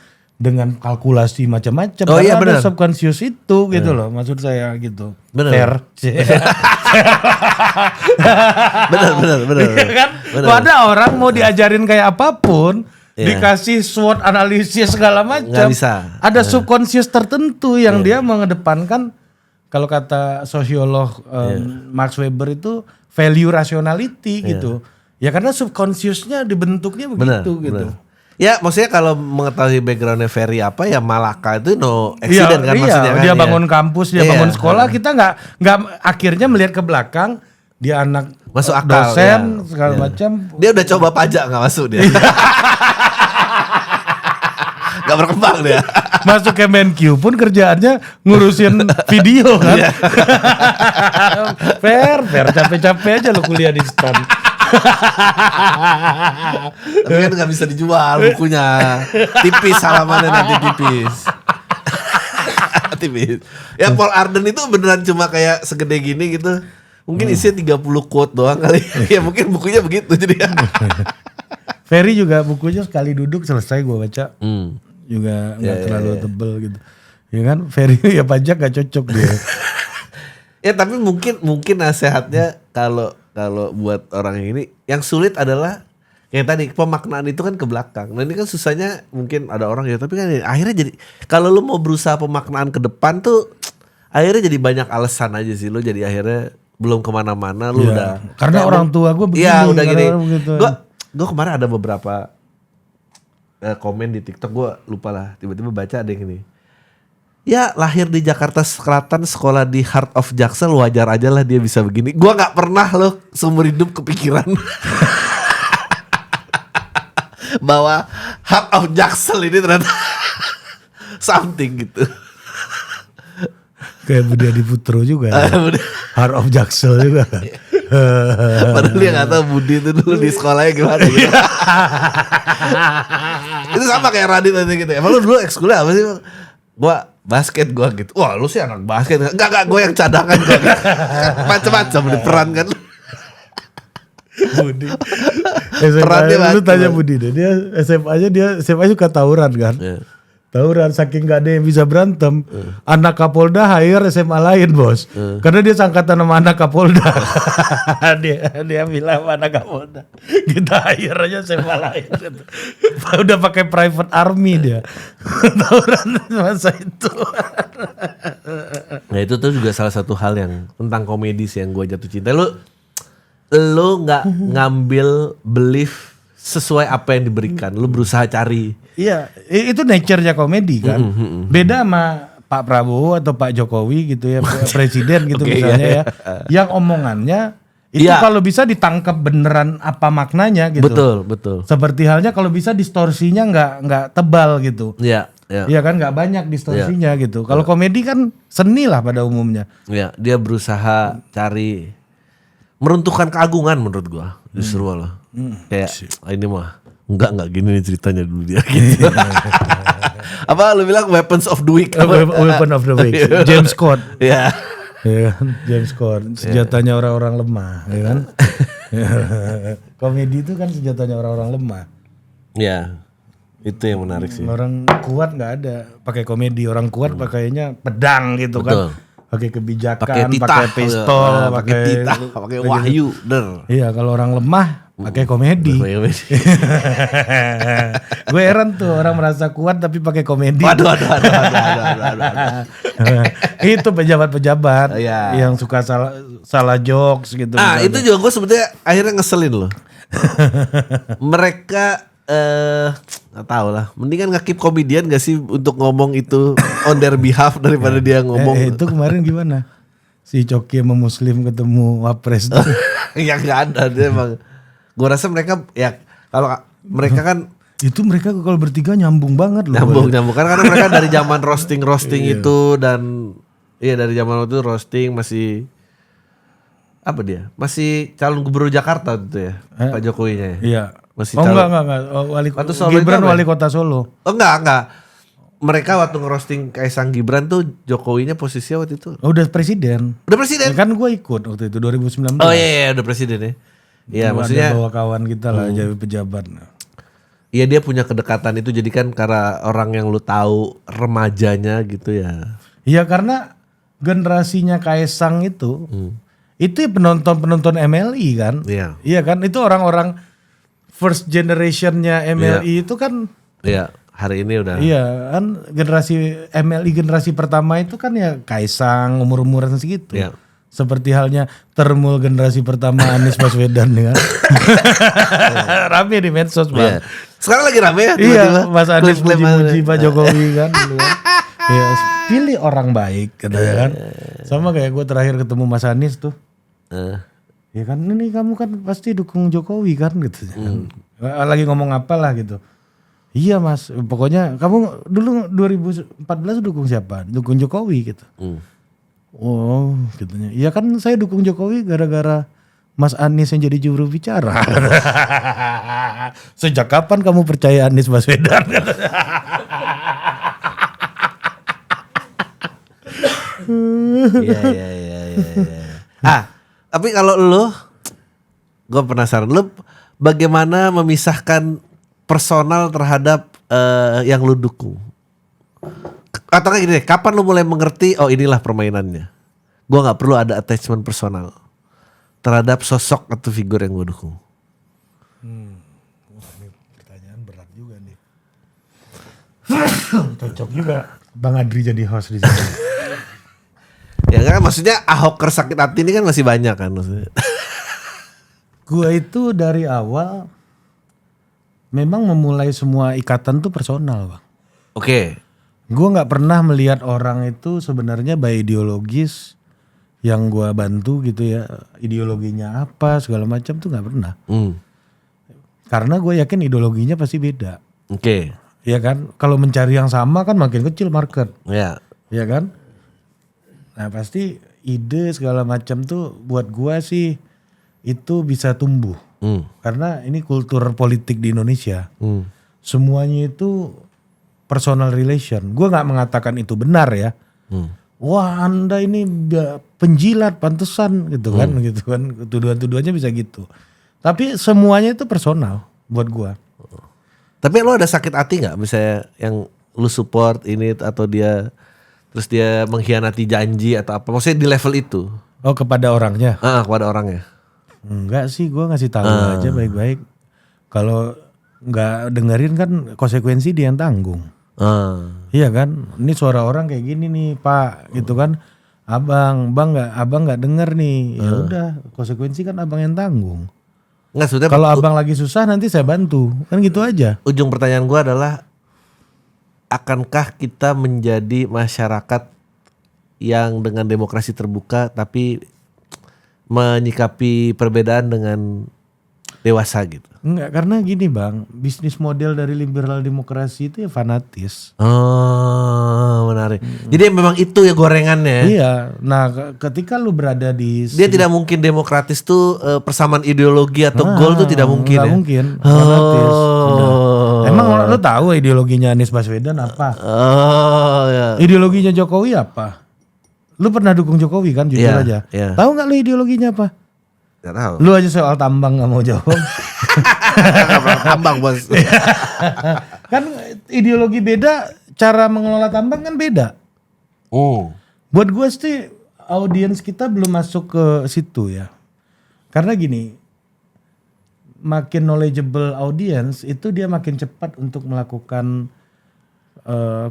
[SPEAKER 2] kalkulasi macam-macam.
[SPEAKER 1] Oh iya,
[SPEAKER 2] ada
[SPEAKER 1] benar.
[SPEAKER 2] subconscious itu gitu loh, maksud saya gitu.
[SPEAKER 1] Benar. Benar.
[SPEAKER 2] Kan? Kalau ada orang mau diajarin kayak apapun, dikasih SWOT analisis segala macam,
[SPEAKER 1] nggak bisa.
[SPEAKER 2] Ada subconscious tertentu yang dia mengedepankan. Kalau kata sosiolog Max Weber itu value rationality gitu. Ya karena subconsciousnya dibentuknya begitu gitu.
[SPEAKER 1] Ya maksudnya kalau mengetahui backgroundnya Ferry apa ya Malaka itu no accident kan maksudnya kan.
[SPEAKER 2] Dia bangun kampus, dia bangun sekolah, kita nggak akhirnya melihat ke belakang dia anak
[SPEAKER 1] masuk akal,
[SPEAKER 2] dosen segala macam.
[SPEAKER 1] Dia udah coba pajak nggak masuk dia. Gak berkembang dia.
[SPEAKER 2] Masuk Kemenq pun kerjaannya ngurusin video kan. Fair capek-capek aja lo kuliah di STAN.
[SPEAKER 1] Tapi kan gak bisa dijual bukunya. Tipis halamannya nanti tipis. Ya Paul Arden itu beneran cuma kayak segede gini gitu. Mungkin isinya 30 quote doang kali. Ya mungkin bukunya begitu jadi.
[SPEAKER 2] Ferry juga bukunya sekali duduk selesai gue baca. Juga gak terlalu tebel gitu. Ya kan Ferry ya pajak gak cocok dia.
[SPEAKER 1] Ya tapi mungkin nasihatnya kalau buat orang ini yang sulit adalah kayak tadi pemaknaan itu kan ke belakang. Nah ini kan susahnya mungkin ada orang ya tapi kan akhirnya jadi kalau lu mau berusaha pemaknaan ke depan tuh akhirnya jadi banyak alasan aja sih lu jadi akhirnya belum kemana-mana lu udah.
[SPEAKER 2] Karena orang tua gue begini.
[SPEAKER 1] Iya udah gini. Gue kemarin ada beberapa komen di TikTok gue lupa lah tiba-tiba baca ada yang ini. Ya lahir di Jakarta Selatan, sekolah di Heart of Jaksel, wajar aja lah dia bisa begini. Gua nggak pernah loh seumur hidup kepikiran bahwa Heart of Jaksel ini ternyata something gitu.
[SPEAKER 2] Kayak Budi Adiputro juga ya. Heart of Jaksel juga kan.
[SPEAKER 1] Padahal dia gak tahu Budi itu dulu di sekolahnya gimana gitu. Itu sama kayak Radit tadi gitu. Emang lu dulu ekskulnya apa sih? Gua basket gua gitu. Wah lu sih anak basket. Enggak gue yang cadangan gua gitu. Macam-macam di peran kan.
[SPEAKER 2] Budi SMA, lu tanya Budi deh, dia SMA suka tawuran kan. Tawuran saking gak ada yang bisa berantem. Anak Kapolda hire SMA lain bos. Karena dia sangkatan sama anak Kapolda. dia bilang sama anak Kapolda, kita hire aja SMA lain. Udah pakai private army dia. Tawuran masa itu.
[SPEAKER 1] Nah itu tuh juga salah satu hal yang tentang komedi sih yang gue jatuh cinta. Lu gak ngambil belief sesuai apa yang diberikan. Lu berusaha cari.
[SPEAKER 2] Iya, itu nature-nya komedi kan. Beda sama Pak Prabowo atau Pak Jokowi gitu ya, presiden gitu misalnya ya. Yang omongannya itu kalau bisa ditangkap beneran apa maknanya gitu.
[SPEAKER 1] Betul.
[SPEAKER 2] Seperti halnya kalau bisa distorsinya nggak tebal gitu.
[SPEAKER 1] Iya.
[SPEAKER 2] Iya kan nggak banyak distorsinya gitu. Kalau komedi kan seni lah pada umumnya.
[SPEAKER 1] Iya, dia berusaha cari meruntuhkan keagungan menurut gua justru malah. Kayak ini mah enggak gini nih ceritanya dulu dia gitu. Apa lu bilang weapons of the week?
[SPEAKER 2] Weapon of the week. James Scott.
[SPEAKER 1] Iya.
[SPEAKER 2] Ya kan, James Scott, senjatanya orang-orang lemah, ya kan? Komedi itu kan senjatanya orang-orang lemah.
[SPEAKER 1] Iya. Itu yang menarik sih.
[SPEAKER 2] Orang kuat nggak ada pakai komedi, orang kuat pakainya pedang gitu kan. Pakai kebijakan, pakai pistol, pakai
[SPEAKER 1] titah, pakai wahyu,
[SPEAKER 2] Iya, kalau orang lemah pakai komedi. Gue heran tuh orang merasa kuat tapi pakai komedi.
[SPEAKER 1] Waduh.
[SPEAKER 2] Itu pejabat-pejabat yang suka salah jokes gitu.
[SPEAKER 1] Itu juga gue sebetulnya akhirnya ngeselin loh. Mereka nggak tahu lah. Mendingan nge-keep komedian gak sih untuk ngomong itu on their behalf daripada dia ngomong.
[SPEAKER 2] Itu kemarin gimana? Si Coki sama Muslim ketemu Wapres tuh.
[SPEAKER 1] Ya nggak ada dia emang. Gue rasa mereka ya kalau mereka kan
[SPEAKER 2] itu mereka kalau bertiga nyambung banget loh.
[SPEAKER 1] Nyambung karena mereka dari zaman roasting itu dan dari zaman itu roasting masih apa dia? Masih calon gubernur Jakarta gitu ya, Pak Jokowinya ya.
[SPEAKER 2] Iya.
[SPEAKER 1] Masih
[SPEAKER 2] enggak. Gibran wali kota Solo.
[SPEAKER 1] Oh enggak. Mereka waktu ngerosting Kaisang Gibran tuh Jokowinya posisinya waktu itu.
[SPEAKER 2] Udah presiden.
[SPEAKER 1] Ya,
[SPEAKER 2] kan gue ikut waktu itu 2019.
[SPEAKER 1] Oh iya udah presiden ya. Iya maksudnya
[SPEAKER 2] bawa kawan kita lah jadi pejabat.
[SPEAKER 1] Iya dia punya kedekatan itu jadi kan karena orang yang lu tahu remajanya gitu ya.
[SPEAKER 2] Iya karena generasinya Kaisang itu penonton MLI kan.
[SPEAKER 1] Iya.
[SPEAKER 2] Iya kan itu orang-orang first generationnya MLI itu kan.
[SPEAKER 1] Iya hari ini udah.
[SPEAKER 2] Iya kan generasi MLI generasi pertama itu kan ya Kaisang umur-umuran segitu. Iya. Seperti halnya termul generasi pertama Anies Baswedan ya. Rame di medsos bang.
[SPEAKER 1] Sekarang lagi rame ya.
[SPEAKER 2] Iya Mas Anies muji-muji Pak Jokowi kan. Ya, pilih orang baik katanya kan. Sama kayak gue terakhir ketemu Mas Anies tuh. Ya kan ini kamu kan pasti dukung Jokowi kan gitu. Lagi ngomong apa lah gitu. Iya mas, pokoknya kamu dulu 2014 dukung siapa? Dukung Jokowi gitu. Oh gitunya. Iya kan saya dukung Jokowi gara-gara Mas Anies yang jadi juru bicara. Sejak kapan kamu percaya Anies Baswedan?
[SPEAKER 1] Iya. Tapi kalau lu, gue penasaran lu bagaimana memisahkan personal terhadap yang lu dukung? Atau kayak gini deh, kapan lu mulai mengerti oh inilah permainannya? Gue nggak perlu ada attachment personal terhadap sosok atau figur yang gue dukung.
[SPEAKER 2] Ini pertanyaan berat juga nih. Cocok juga Bang Adri jadi host di sini.
[SPEAKER 1] Ya kan maksudnya Ahoker sakit hati ini kan masih banyak kan maksudnya.
[SPEAKER 2] Gue itu dari awal memang memulai semua ikatan tuh personal bang.
[SPEAKER 1] Oke.
[SPEAKER 2] Gue nggak pernah melihat orang itu sebenarnya by ideologis yang gue bantu gitu ya, ideologinya apa segala macam tuh nggak pernah. Karena gue yakin ideologinya pasti beda.
[SPEAKER 1] Oke.
[SPEAKER 2] Ya kan, kalau mencari yang sama kan makin kecil market.
[SPEAKER 1] Ya.
[SPEAKER 2] Ya kan. Nah pasti ide segala macam tuh buat gue sih itu bisa tumbuh. Karena ini kultur politik di Indonesia. Semuanya itu personal relation. Gue nggak mengatakan itu benar ya. Wah Anda ini penjilat pantesan gitu kan. Tuduhan-tuduhannya bisa gitu. Tapi semuanya itu personal buat gue.
[SPEAKER 1] Tapi lo ada sakit hati nggak misalnya yang lu support ini atau dia terus dia mengkhianati janji atau apa? Maksudnya di level itu?
[SPEAKER 2] Oh kepada orangnya?
[SPEAKER 1] Kepada orangnya.
[SPEAKER 2] Enggak sih, gue ngasih tahu aja baik-baik. Kalau nggak dengerin kan konsekuensi dia yang tanggung. Iya kan, ini suara orang kayak gini nih Pak, gitu kan. Abang nggak denger nih. Ya udah, konsekuensi kan abang yang tanggung. Kalau abang lagi susah nanti saya bantu, kan gitu aja.
[SPEAKER 1] Ujung pertanyaan gue adalah, akankah kita menjadi masyarakat yang dengan demokrasi terbuka tapi menyikapi perbedaan dengan dewasa gitu?
[SPEAKER 2] Enggak, karena gini Bang, bisnis model dari liberal demokrasi itu ya fanatis.
[SPEAKER 1] Oh, menarik. Jadi memang itu ya gorengannya.
[SPEAKER 2] Iya, nah ketika lu berada di...
[SPEAKER 1] Dia tidak mungkin demokratis tuh persamaan ideologi atau goal tuh tidak mungkin.
[SPEAKER 2] Nggak mungkin, fanatis. Emang lu tahu ideologinya Anies Baswedan apa?
[SPEAKER 1] Ya.
[SPEAKER 2] Ideologinya Jokowi apa? Lu pernah dukung Jokowi kan, jujur aja.
[SPEAKER 1] Iya.
[SPEAKER 2] Tahu nggak lu ideologinya apa?
[SPEAKER 1] Gak tahu.
[SPEAKER 2] Lu aja soal tambang nggak mau jawab.
[SPEAKER 1] Tambang bos.
[SPEAKER 2] Kan ideologi beda, cara mengelola tambang kan beda. Buat gue sih audiens kita belum masuk ke situ ya. Karena gini, makin knowledgeable audience itu dia makin cepat untuk melakukan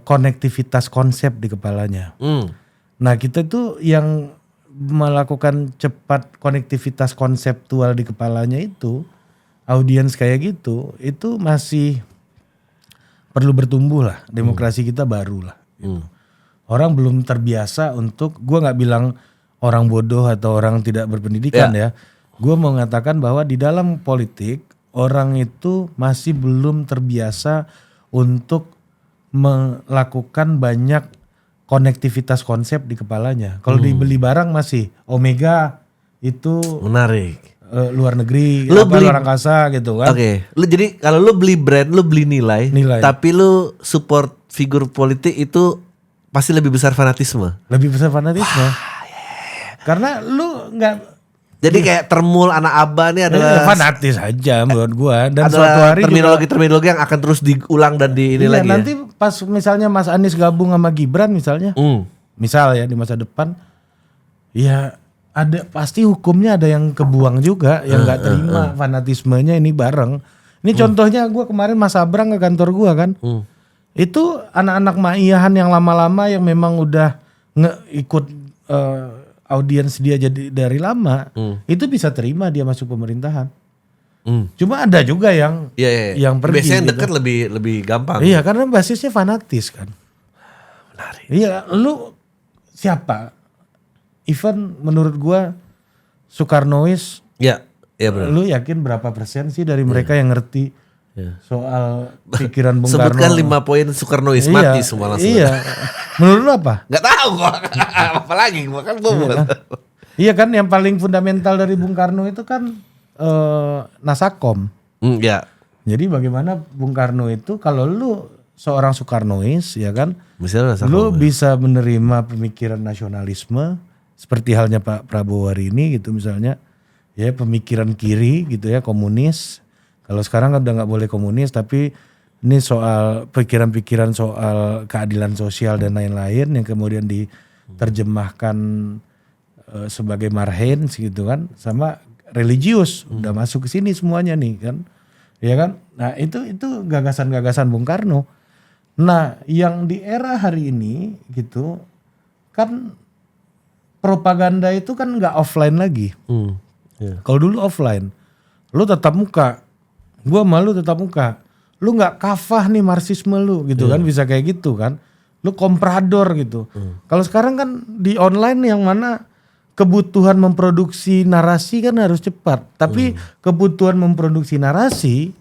[SPEAKER 2] konektivitas konsep di kepalanya. Nah kita tuh yang melakukan cepat konektivitas konseptual di kepalanya itu, audiens kayak gitu, itu masih perlu bertumbuh lah. Demokrasi kita baru lah. Gitu. Orang belum terbiasa untuk, gue nggak bilang orang bodoh atau orang tidak berpendidikan ya. Gue mau mengatakan bahwa di dalam politik orang itu masih belum terbiasa untuk melakukan banyak konektivitas konsep di kepalanya. Kalau dibeli barang masih Omega itu
[SPEAKER 1] menarik.
[SPEAKER 2] Luar negeri,
[SPEAKER 1] lu beli
[SPEAKER 2] luar angkasa gitu kan.
[SPEAKER 1] Oke. Lu jadi kalau lu beli brand, lu beli nilai. Tapi lu support figur politik itu pasti lebih besar fanatisme.
[SPEAKER 2] Lebih besar fanatisme. Karena lu nggak.
[SPEAKER 1] Jadi kayak termul anak abah nih adalah
[SPEAKER 2] fanatis aja menurut gua, dan
[SPEAKER 1] adalah
[SPEAKER 2] suatu hari
[SPEAKER 1] terminologi yang akan terus diulang dan di ini lagi.
[SPEAKER 2] Nanti pas misalnya Mas Anies gabung sama Gibran misalnya, misal ya di masa depan, ya ada pasti hukumnya ada yang kebuang juga, yang nggak terima fanatismenya ini bareng. Ini contohnya gua kemarin Mas Abrang ke kantor gua kan, itu anak-anak maiyahan yang lama-lama yang memang udah ikut audiens dia jadi dari lama, itu bisa terima dia masuk pemerintahan. Cuma ada juga yang yang pergi.
[SPEAKER 1] Biasanya
[SPEAKER 2] gitu.
[SPEAKER 1] dekat lebih gampang.
[SPEAKER 2] Iya, karena basisnya fanatis kan.
[SPEAKER 1] Menarik.
[SPEAKER 2] Iya, lu siapa? Even menurut gua Soekarnois.
[SPEAKER 1] Iya benar.
[SPEAKER 2] Lu yakin berapa persen sih dari mereka yang ngerti soal pikiran Bung Karno?
[SPEAKER 1] Sebutkan 5 poin Soekarnois mati semua langsung.
[SPEAKER 2] Iya. Menurut lu apa?
[SPEAKER 1] Gak tahu gua. Apalagi gua kan gua
[SPEAKER 2] Iya kan yang paling fundamental dari Bung Karno itu kan Nasakom.
[SPEAKER 1] Iya.
[SPEAKER 2] Jadi bagaimana Bung Karno itu kalau lu seorang Soekarnois ya kan, lu bisa menerima pemikiran nasionalisme seperti halnya Pak Prabowo hari ini gitu misalnya, ya pemikiran kiri gitu ya, komunis. Kalau sekarang kan udah nggak boleh komunis, tapi ini soal pikiran-pikiran soal keadilan sosial dan lain-lain yang kemudian diterjemahkan sebagai marhain gitu kan, sama religius udah masuk ke sini semuanya nih kan, ya kan. Nah itu gagasan-gagasan Bung Karno. Nah yang di era hari ini gitu kan propaganda itu kan nggak offline lagi. Kalau dulu offline, lu tatap muka, gua malu tetap muka. Lu nggak kafah nih marxisme lu gitu kan, bisa kayak gitu kan. lu komprador gitu. Kalau sekarang kan di online yang mana kebutuhan memproduksi narasi kan harus cepat, tapi kebutuhan memproduksi narasi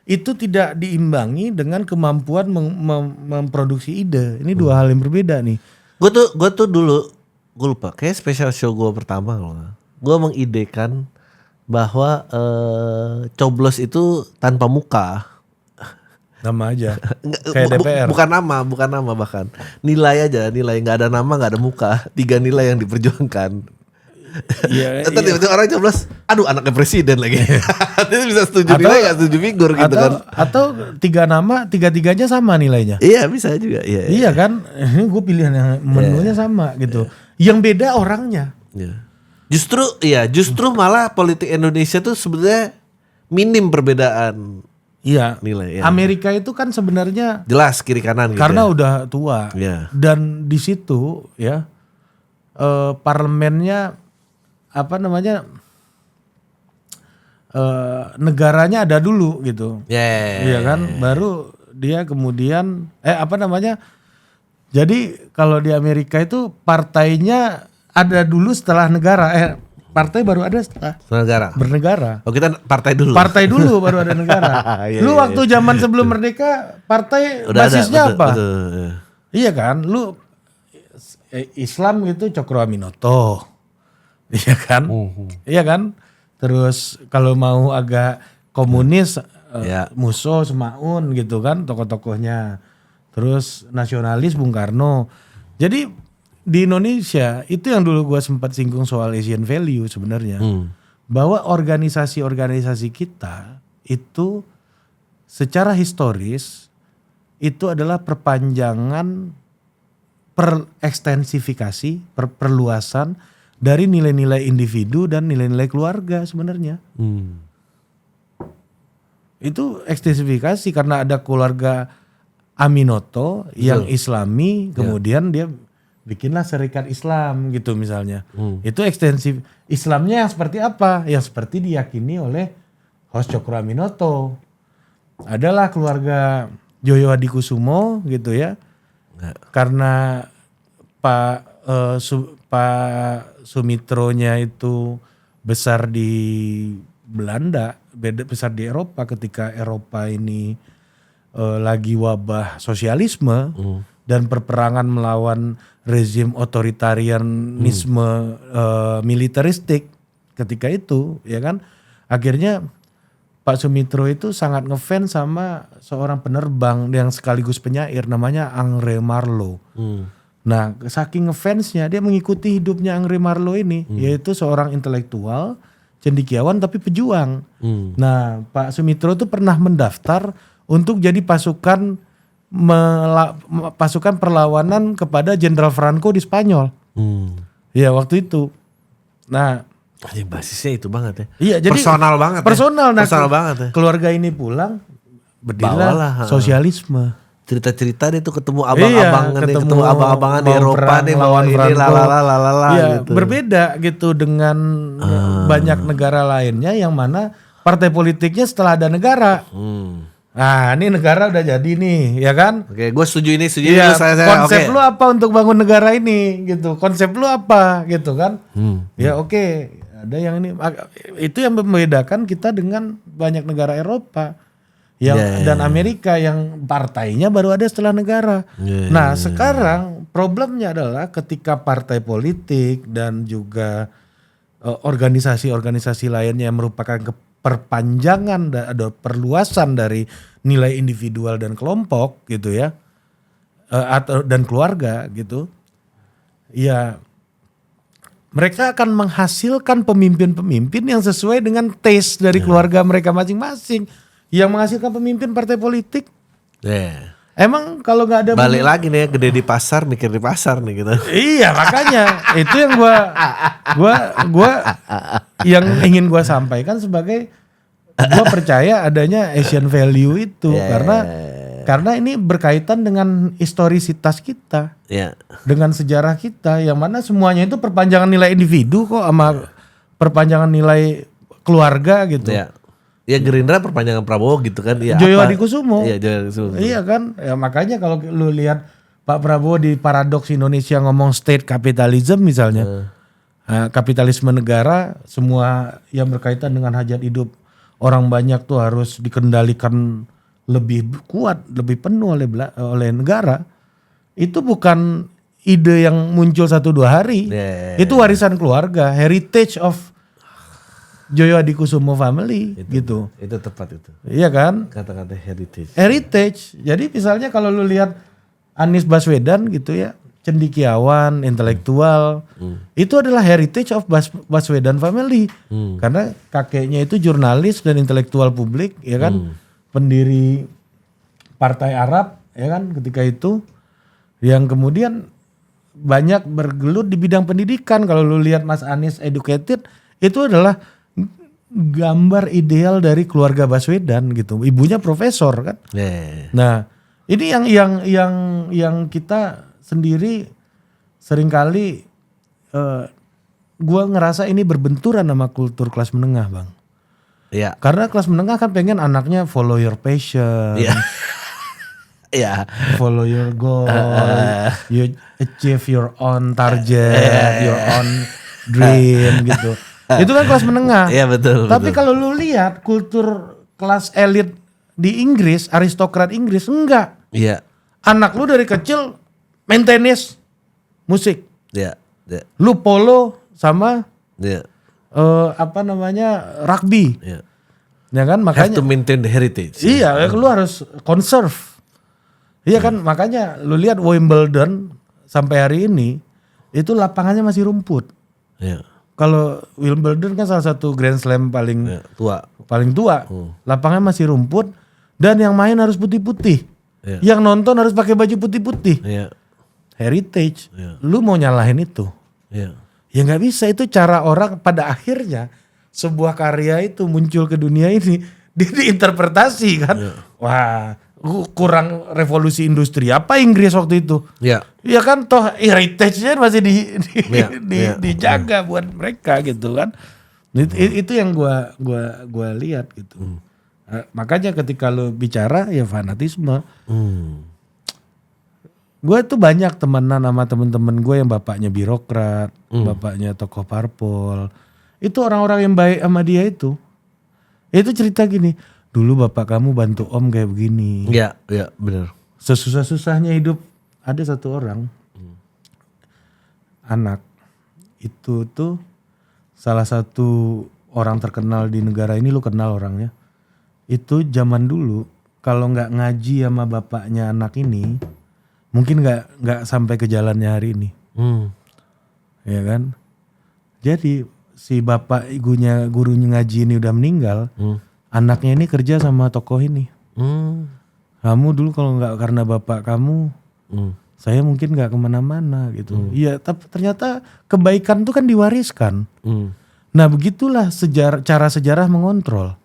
[SPEAKER 2] itu tidak diimbangi dengan kemampuan memproduksi ide. Ini dua hal yang berbeda nih.
[SPEAKER 1] Gue tuh dulu, gue lupa, kayak special show gue pertama gue mengidekan bahwa coblos itu tanpa muka.
[SPEAKER 2] Nama aja. Kayak DPR.
[SPEAKER 1] Bukan nama bahkan. Nilai aja, nggak ada nama, nggak ada muka. 3 nilai yang diperjuangkan.
[SPEAKER 2] Iya.
[SPEAKER 1] Tiba-tiba orang coblos, aduh anaknya presiden lagi. Itu bisa setuju nilai nggak setuju figur gitu kan.
[SPEAKER 2] Atau 3 nama, 3-3-nya sama nilainya.
[SPEAKER 1] Iya bisa juga.
[SPEAKER 2] Iya kan, gue pilihan yang menunya sama gitu. Yang beda orangnya.
[SPEAKER 1] Iya. Justru malah politik Indonesia tuh sebenarnya minim perbedaan.
[SPEAKER 2] Iya.
[SPEAKER 1] Nilai. Ya.
[SPEAKER 2] Amerika itu kan sebenarnya
[SPEAKER 1] jelas kiri kanan gitu.
[SPEAKER 2] Karena udah tua.
[SPEAKER 1] Iya.
[SPEAKER 2] Dan di situ ya parlemennya negaranya ada dulu gitu. Iya kan, baru dia kemudian jadi kalau di Amerika itu partainya ada dulu setelah negara. Partai baru ada setelah bernegara.
[SPEAKER 1] Oh kita partai dulu.
[SPEAKER 2] Partai dulu baru ada negara. Lu waktu zaman sebelum merdeka partai udah basisnya ada, apa? Betul. Iya kan, lu Islam gitu Cokro Aminoto. Iya kan? Iya kan? Terus kalau mau agak komunis Musso, Semaun gitu kan tokoh-tokohnya. Terus nasionalis Bung Karno. Jadi di Indonesia itu yang dulu gue sempat singgung soal Asian value sebenarnya. Bahwa organisasi-organisasi kita itu secara historis itu adalah perpanjangan ekstensifikasi, perluasan dari nilai-nilai individu dan nilai-nilai keluarga sebenarnya. Itu ekstensifikasi karena ada keluarga Aminoto yang Islami, kemudian dia bikinlah Serikat Islam gitu misalnya. Itu ekstensif. Islamnya yang seperti apa? Yang seperti diyakini oleh Hos Cokro Aminoto. Adalah keluarga Joyo Hadikusumo gitu ya. Karena Pak Sumitronya itu besar di Belanda, besar di Eropa ketika Eropa ini lagi wabah sosialisme dan perperangan melawan rezim otoritarianisme militeristik ketika itu, ya kan? Akhirnya Pak Sumitro itu sangat ngefans sama seorang penerbang yang sekaligus penyair namanya Angre Marlo. Nah, saking ngefansnya dia mengikuti hidupnya Angre Marlo ini, yaitu seorang intelektual, cendekiawan tapi pejuang. Nah, Pak Sumitro itu pernah mendaftar untuk jadi pasukan perlawanan kepada Jenderal Franco di Spanyol. Ya waktu itu. Nah,
[SPEAKER 1] basisnya itu banget ya.
[SPEAKER 2] Iya, jadi
[SPEAKER 1] personal banget.
[SPEAKER 2] Personal
[SPEAKER 1] banget ya.
[SPEAKER 2] Keluarga ini pulang berdirilah sosialisme.
[SPEAKER 1] Cerita-cerita dia tuh ketemu ketemu abang-abangan di Eropa nih bawa ini
[SPEAKER 2] gitu. Berbeda gitu dengan banyak negara lainnya yang mana partai politiknya setelah ada negara. Nah ini negara udah jadi nih ya kan.
[SPEAKER 1] Oke, gue setuju ini.
[SPEAKER 2] Ya, konsep lu apa untuk bangun negara ini gitu. Konsep lu apa gitu kan. Ya oke. Ada yang ini. Itu yang membedakan kita dengan banyak negara Eropa. Dan Amerika yang partainya baru ada setelah negara. Nah sekarang problemnya adalah ketika partai politik dan juga organisasi-organisasi lainnya yang merupakan perpanjangan ada perluasan dari nilai individual dan kelompok gitu ya, dan keluarga gitu, ya mereka akan menghasilkan pemimpin-pemimpin yang sesuai dengan taste dari keluarga mereka masing-masing. Yang menghasilkan pemimpin partai politik. Emang kalau nggak ada
[SPEAKER 1] balik lagi nih gede di pasar mikir di pasar nih gitu.
[SPEAKER 2] Iya makanya itu yang gua yang ingin gua sampaikan sebagai gua percaya adanya Asian value itu karena ini berkaitan dengan historisitas kita, dengan sejarah kita yang mana semuanya itu perpanjangan nilai individu kok sama perpanjangan nilai keluarga gitu.
[SPEAKER 1] Ya Gerindra perpanjangan Prabowo gitu kan.
[SPEAKER 2] Joyo Hadikusumo.
[SPEAKER 1] Iya Joyo Hadikusumo.
[SPEAKER 2] Iya kan. Ya makanya kalau lu lihat Pak Prabowo di Paradoks Indonesia ngomong state capitalism misalnya. Kapitalisme negara, semua yang berkaitan dengan hajat hidup orang banyak tuh harus dikendalikan lebih kuat, lebih penuh oleh negara. Itu bukan ide yang muncul 1-2 hari. Itu warisan keluarga, heritage of Joyo Hadikusumo family gitu.
[SPEAKER 1] Itu tepat itu.
[SPEAKER 2] Iya kan?
[SPEAKER 1] Kata-kata heritage.
[SPEAKER 2] Heritage. Jadi misalnya kalau lu lihat Anies Baswedan gitu ya, cendekiawan, intelektual, itu adalah heritage of Baswedan family. Karena kakeknya itu jurnalis dan intelektual publik, ya kan, pendiri Partai Arab, ya kan, ketika itu, yang kemudian banyak bergelut di bidang pendidikan. Kalau lu lihat Mas Anies educated, itu adalah gambar ideal dari keluarga Baswedan gitu. Ibunya profesor kan. Nah, ini yang kita sendiri seringkali gua ngerasa ini berbenturan sama kultur kelas menengah, Bang.
[SPEAKER 1] Iya.
[SPEAKER 2] Karena kelas menengah kan pengen anaknya follow your passion.
[SPEAKER 1] Iya. Iya.
[SPEAKER 2] Follow your goal. You achieve your own target, your own dream gitu. Itu kan kelas menengah.
[SPEAKER 1] Iya betul.
[SPEAKER 2] Tapi kalau lu lihat kultur kelas elit di Inggris, aristokrat Inggris, enggak.
[SPEAKER 1] Iya.
[SPEAKER 2] Anak lu dari kecil main tenis, musik.
[SPEAKER 1] Iya. Iya.
[SPEAKER 2] Lu polo sama
[SPEAKER 1] Iya.
[SPEAKER 2] rugby.
[SPEAKER 1] Iya.
[SPEAKER 2] Ya kan, makanya
[SPEAKER 1] Have to maintain the heritage.
[SPEAKER 2] iya, lu harus conserve. Iya kan, makanya lu lihat Wimbledon sampai hari ini itu lapangannya masih rumput.
[SPEAKER 1] Iya.
[SPEAKER 2] Kalau Wimbledon kan salah satu Grand Slam paling tua. Lapangannya masih rumput dan yang main harus putih-putih.
[SPEAKER 1] Iya.
[SPEAKER 2] Yang nonton harus pakai baju putih-putih.
[SPEAKER 1] Iya.
[SPEAKER 2] Heritage.
[SPEAKER 1] Iya.
[SPEAKER 2] Lu mau nyalahin itu?
[SPEAKER 1] Iya.
[SPEAKER 2] Ya nggak bisa, itu cara orang pada akhirnya sebuah karya itu muncul ke dunia ini dia diinterpretasi kan. Iya. Wah, kurang revolusi industri apa Inggris waktu itu?
[SPEAKER 1] Iya.
[SPEAKER 2] Ya kan toh heritage-nya masih
[SPEAKER 1] Iya.
[SPEAKER 2] dijaga buat mereka gitu kan. Itu yang gua lihat gitu. Makanya ketika lu bicara ya fanatisme. Gue tuh banyak temenan sama temen-temen gue yang bapaknya birokrat, bapaknya tokoh parpol. Itu orang-orang yang baik sama dia itu. Itu cerita gini, dulu bapak kamu bantu om kayak begini.
[SPEAKER 1] Iya, iya benar.
[SPEAKER 2] Sesusah-susahnya hidup ada satu orang, anak itu tuh salah satu orang terkenal di negara ini, lu kenal orangnya. Itu zaman dulu kalau nggak ngaji sama bapaknya anak ini, mungkin nggak sampai ke jalannya hari ini, ya kan? Jadi si bapak gurunya ngaji ini udah meninggal, anaknya ini kerja sama tokoh ini. Kamu dulu kalau nggak karena bapak kamu, saya mungkin nggak kemana-mana gitu. Iya, tapi ternyata kebaikan tuh kan diwariskan. Nah begitulah cara sejarah mengontrol,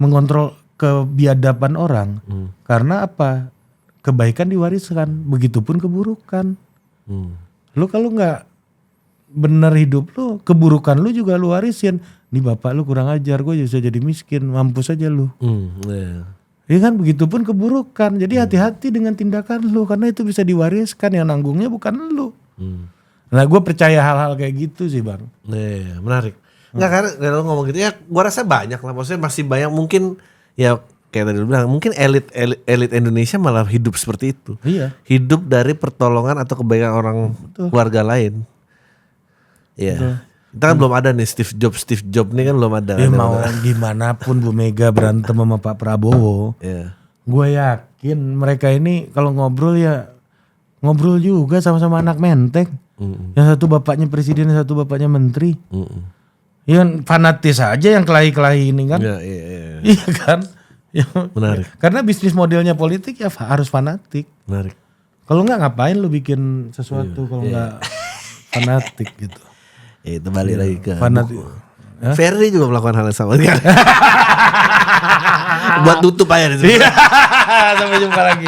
[SPEAKER 2] mengontrol kebiadaban orang. Karena apa? Kebaikan diwariskan, begitupun keburukan. Lu kalau nggak bener hidup lu, keburukan lu juga lu warisin. Nih bapak lu kurang ajar, gue bisa jadi miskin, mampus aja lu. Ya kan, begitupun keburukan. Jadi hati-hati dengan tindakan lu, karena itu bisa diwariskan, yang nanggungnya bukan lu. Nah gue percaya hal-hal kayak gitu sih Bang.
[SPEAKER 1] Menarik. Nggak, karena kalau ngomong gitu ya gue rasa banyak lah. Maksudnya masih banyak mungkin ya kayak tadi lu bilang, mungkin elit Indonesia malah hidup seperti itu.
[SPEAKER 2] Iya.
[SPEAKER 1] Hidup dari pertolongan atau kebaikan orang keluarga lain. Iya. Kita kan belum ada nih Steve Jobs nih kan belum ada.
[SPEAKER 2] Ya mau gimana pun Bu Mega berantem sama Pak Prabowo. Gue yakin mereka ini kalau ngobrol ya ngobrol juga sama-sama anak menteng. Yang satu bapaknya presiden, yang satu bapaknya menteri. Ya fanatis aja yang kelahi-kelahi ini kan. Iya kan. Ya,
[SPEAKER 1] menarik.
[SPEAKER 2] Karena bisnis modelnya politik ya harus fanatik.
[SPEAKER 1] Menarik.
[SPEAKER 2] Kalau nggak ngapain lu bikin sesuatu kalau nggak fanatik gitu.
[SPEAKER 1] Itu balik lagi ke
[SPEAKER 2] fanatik.
[SPEAKER 1] Ferry juga melakukan hal yang sama. Buat tutup aja.
[SPEAKER 2] Sampai jumpa lagi.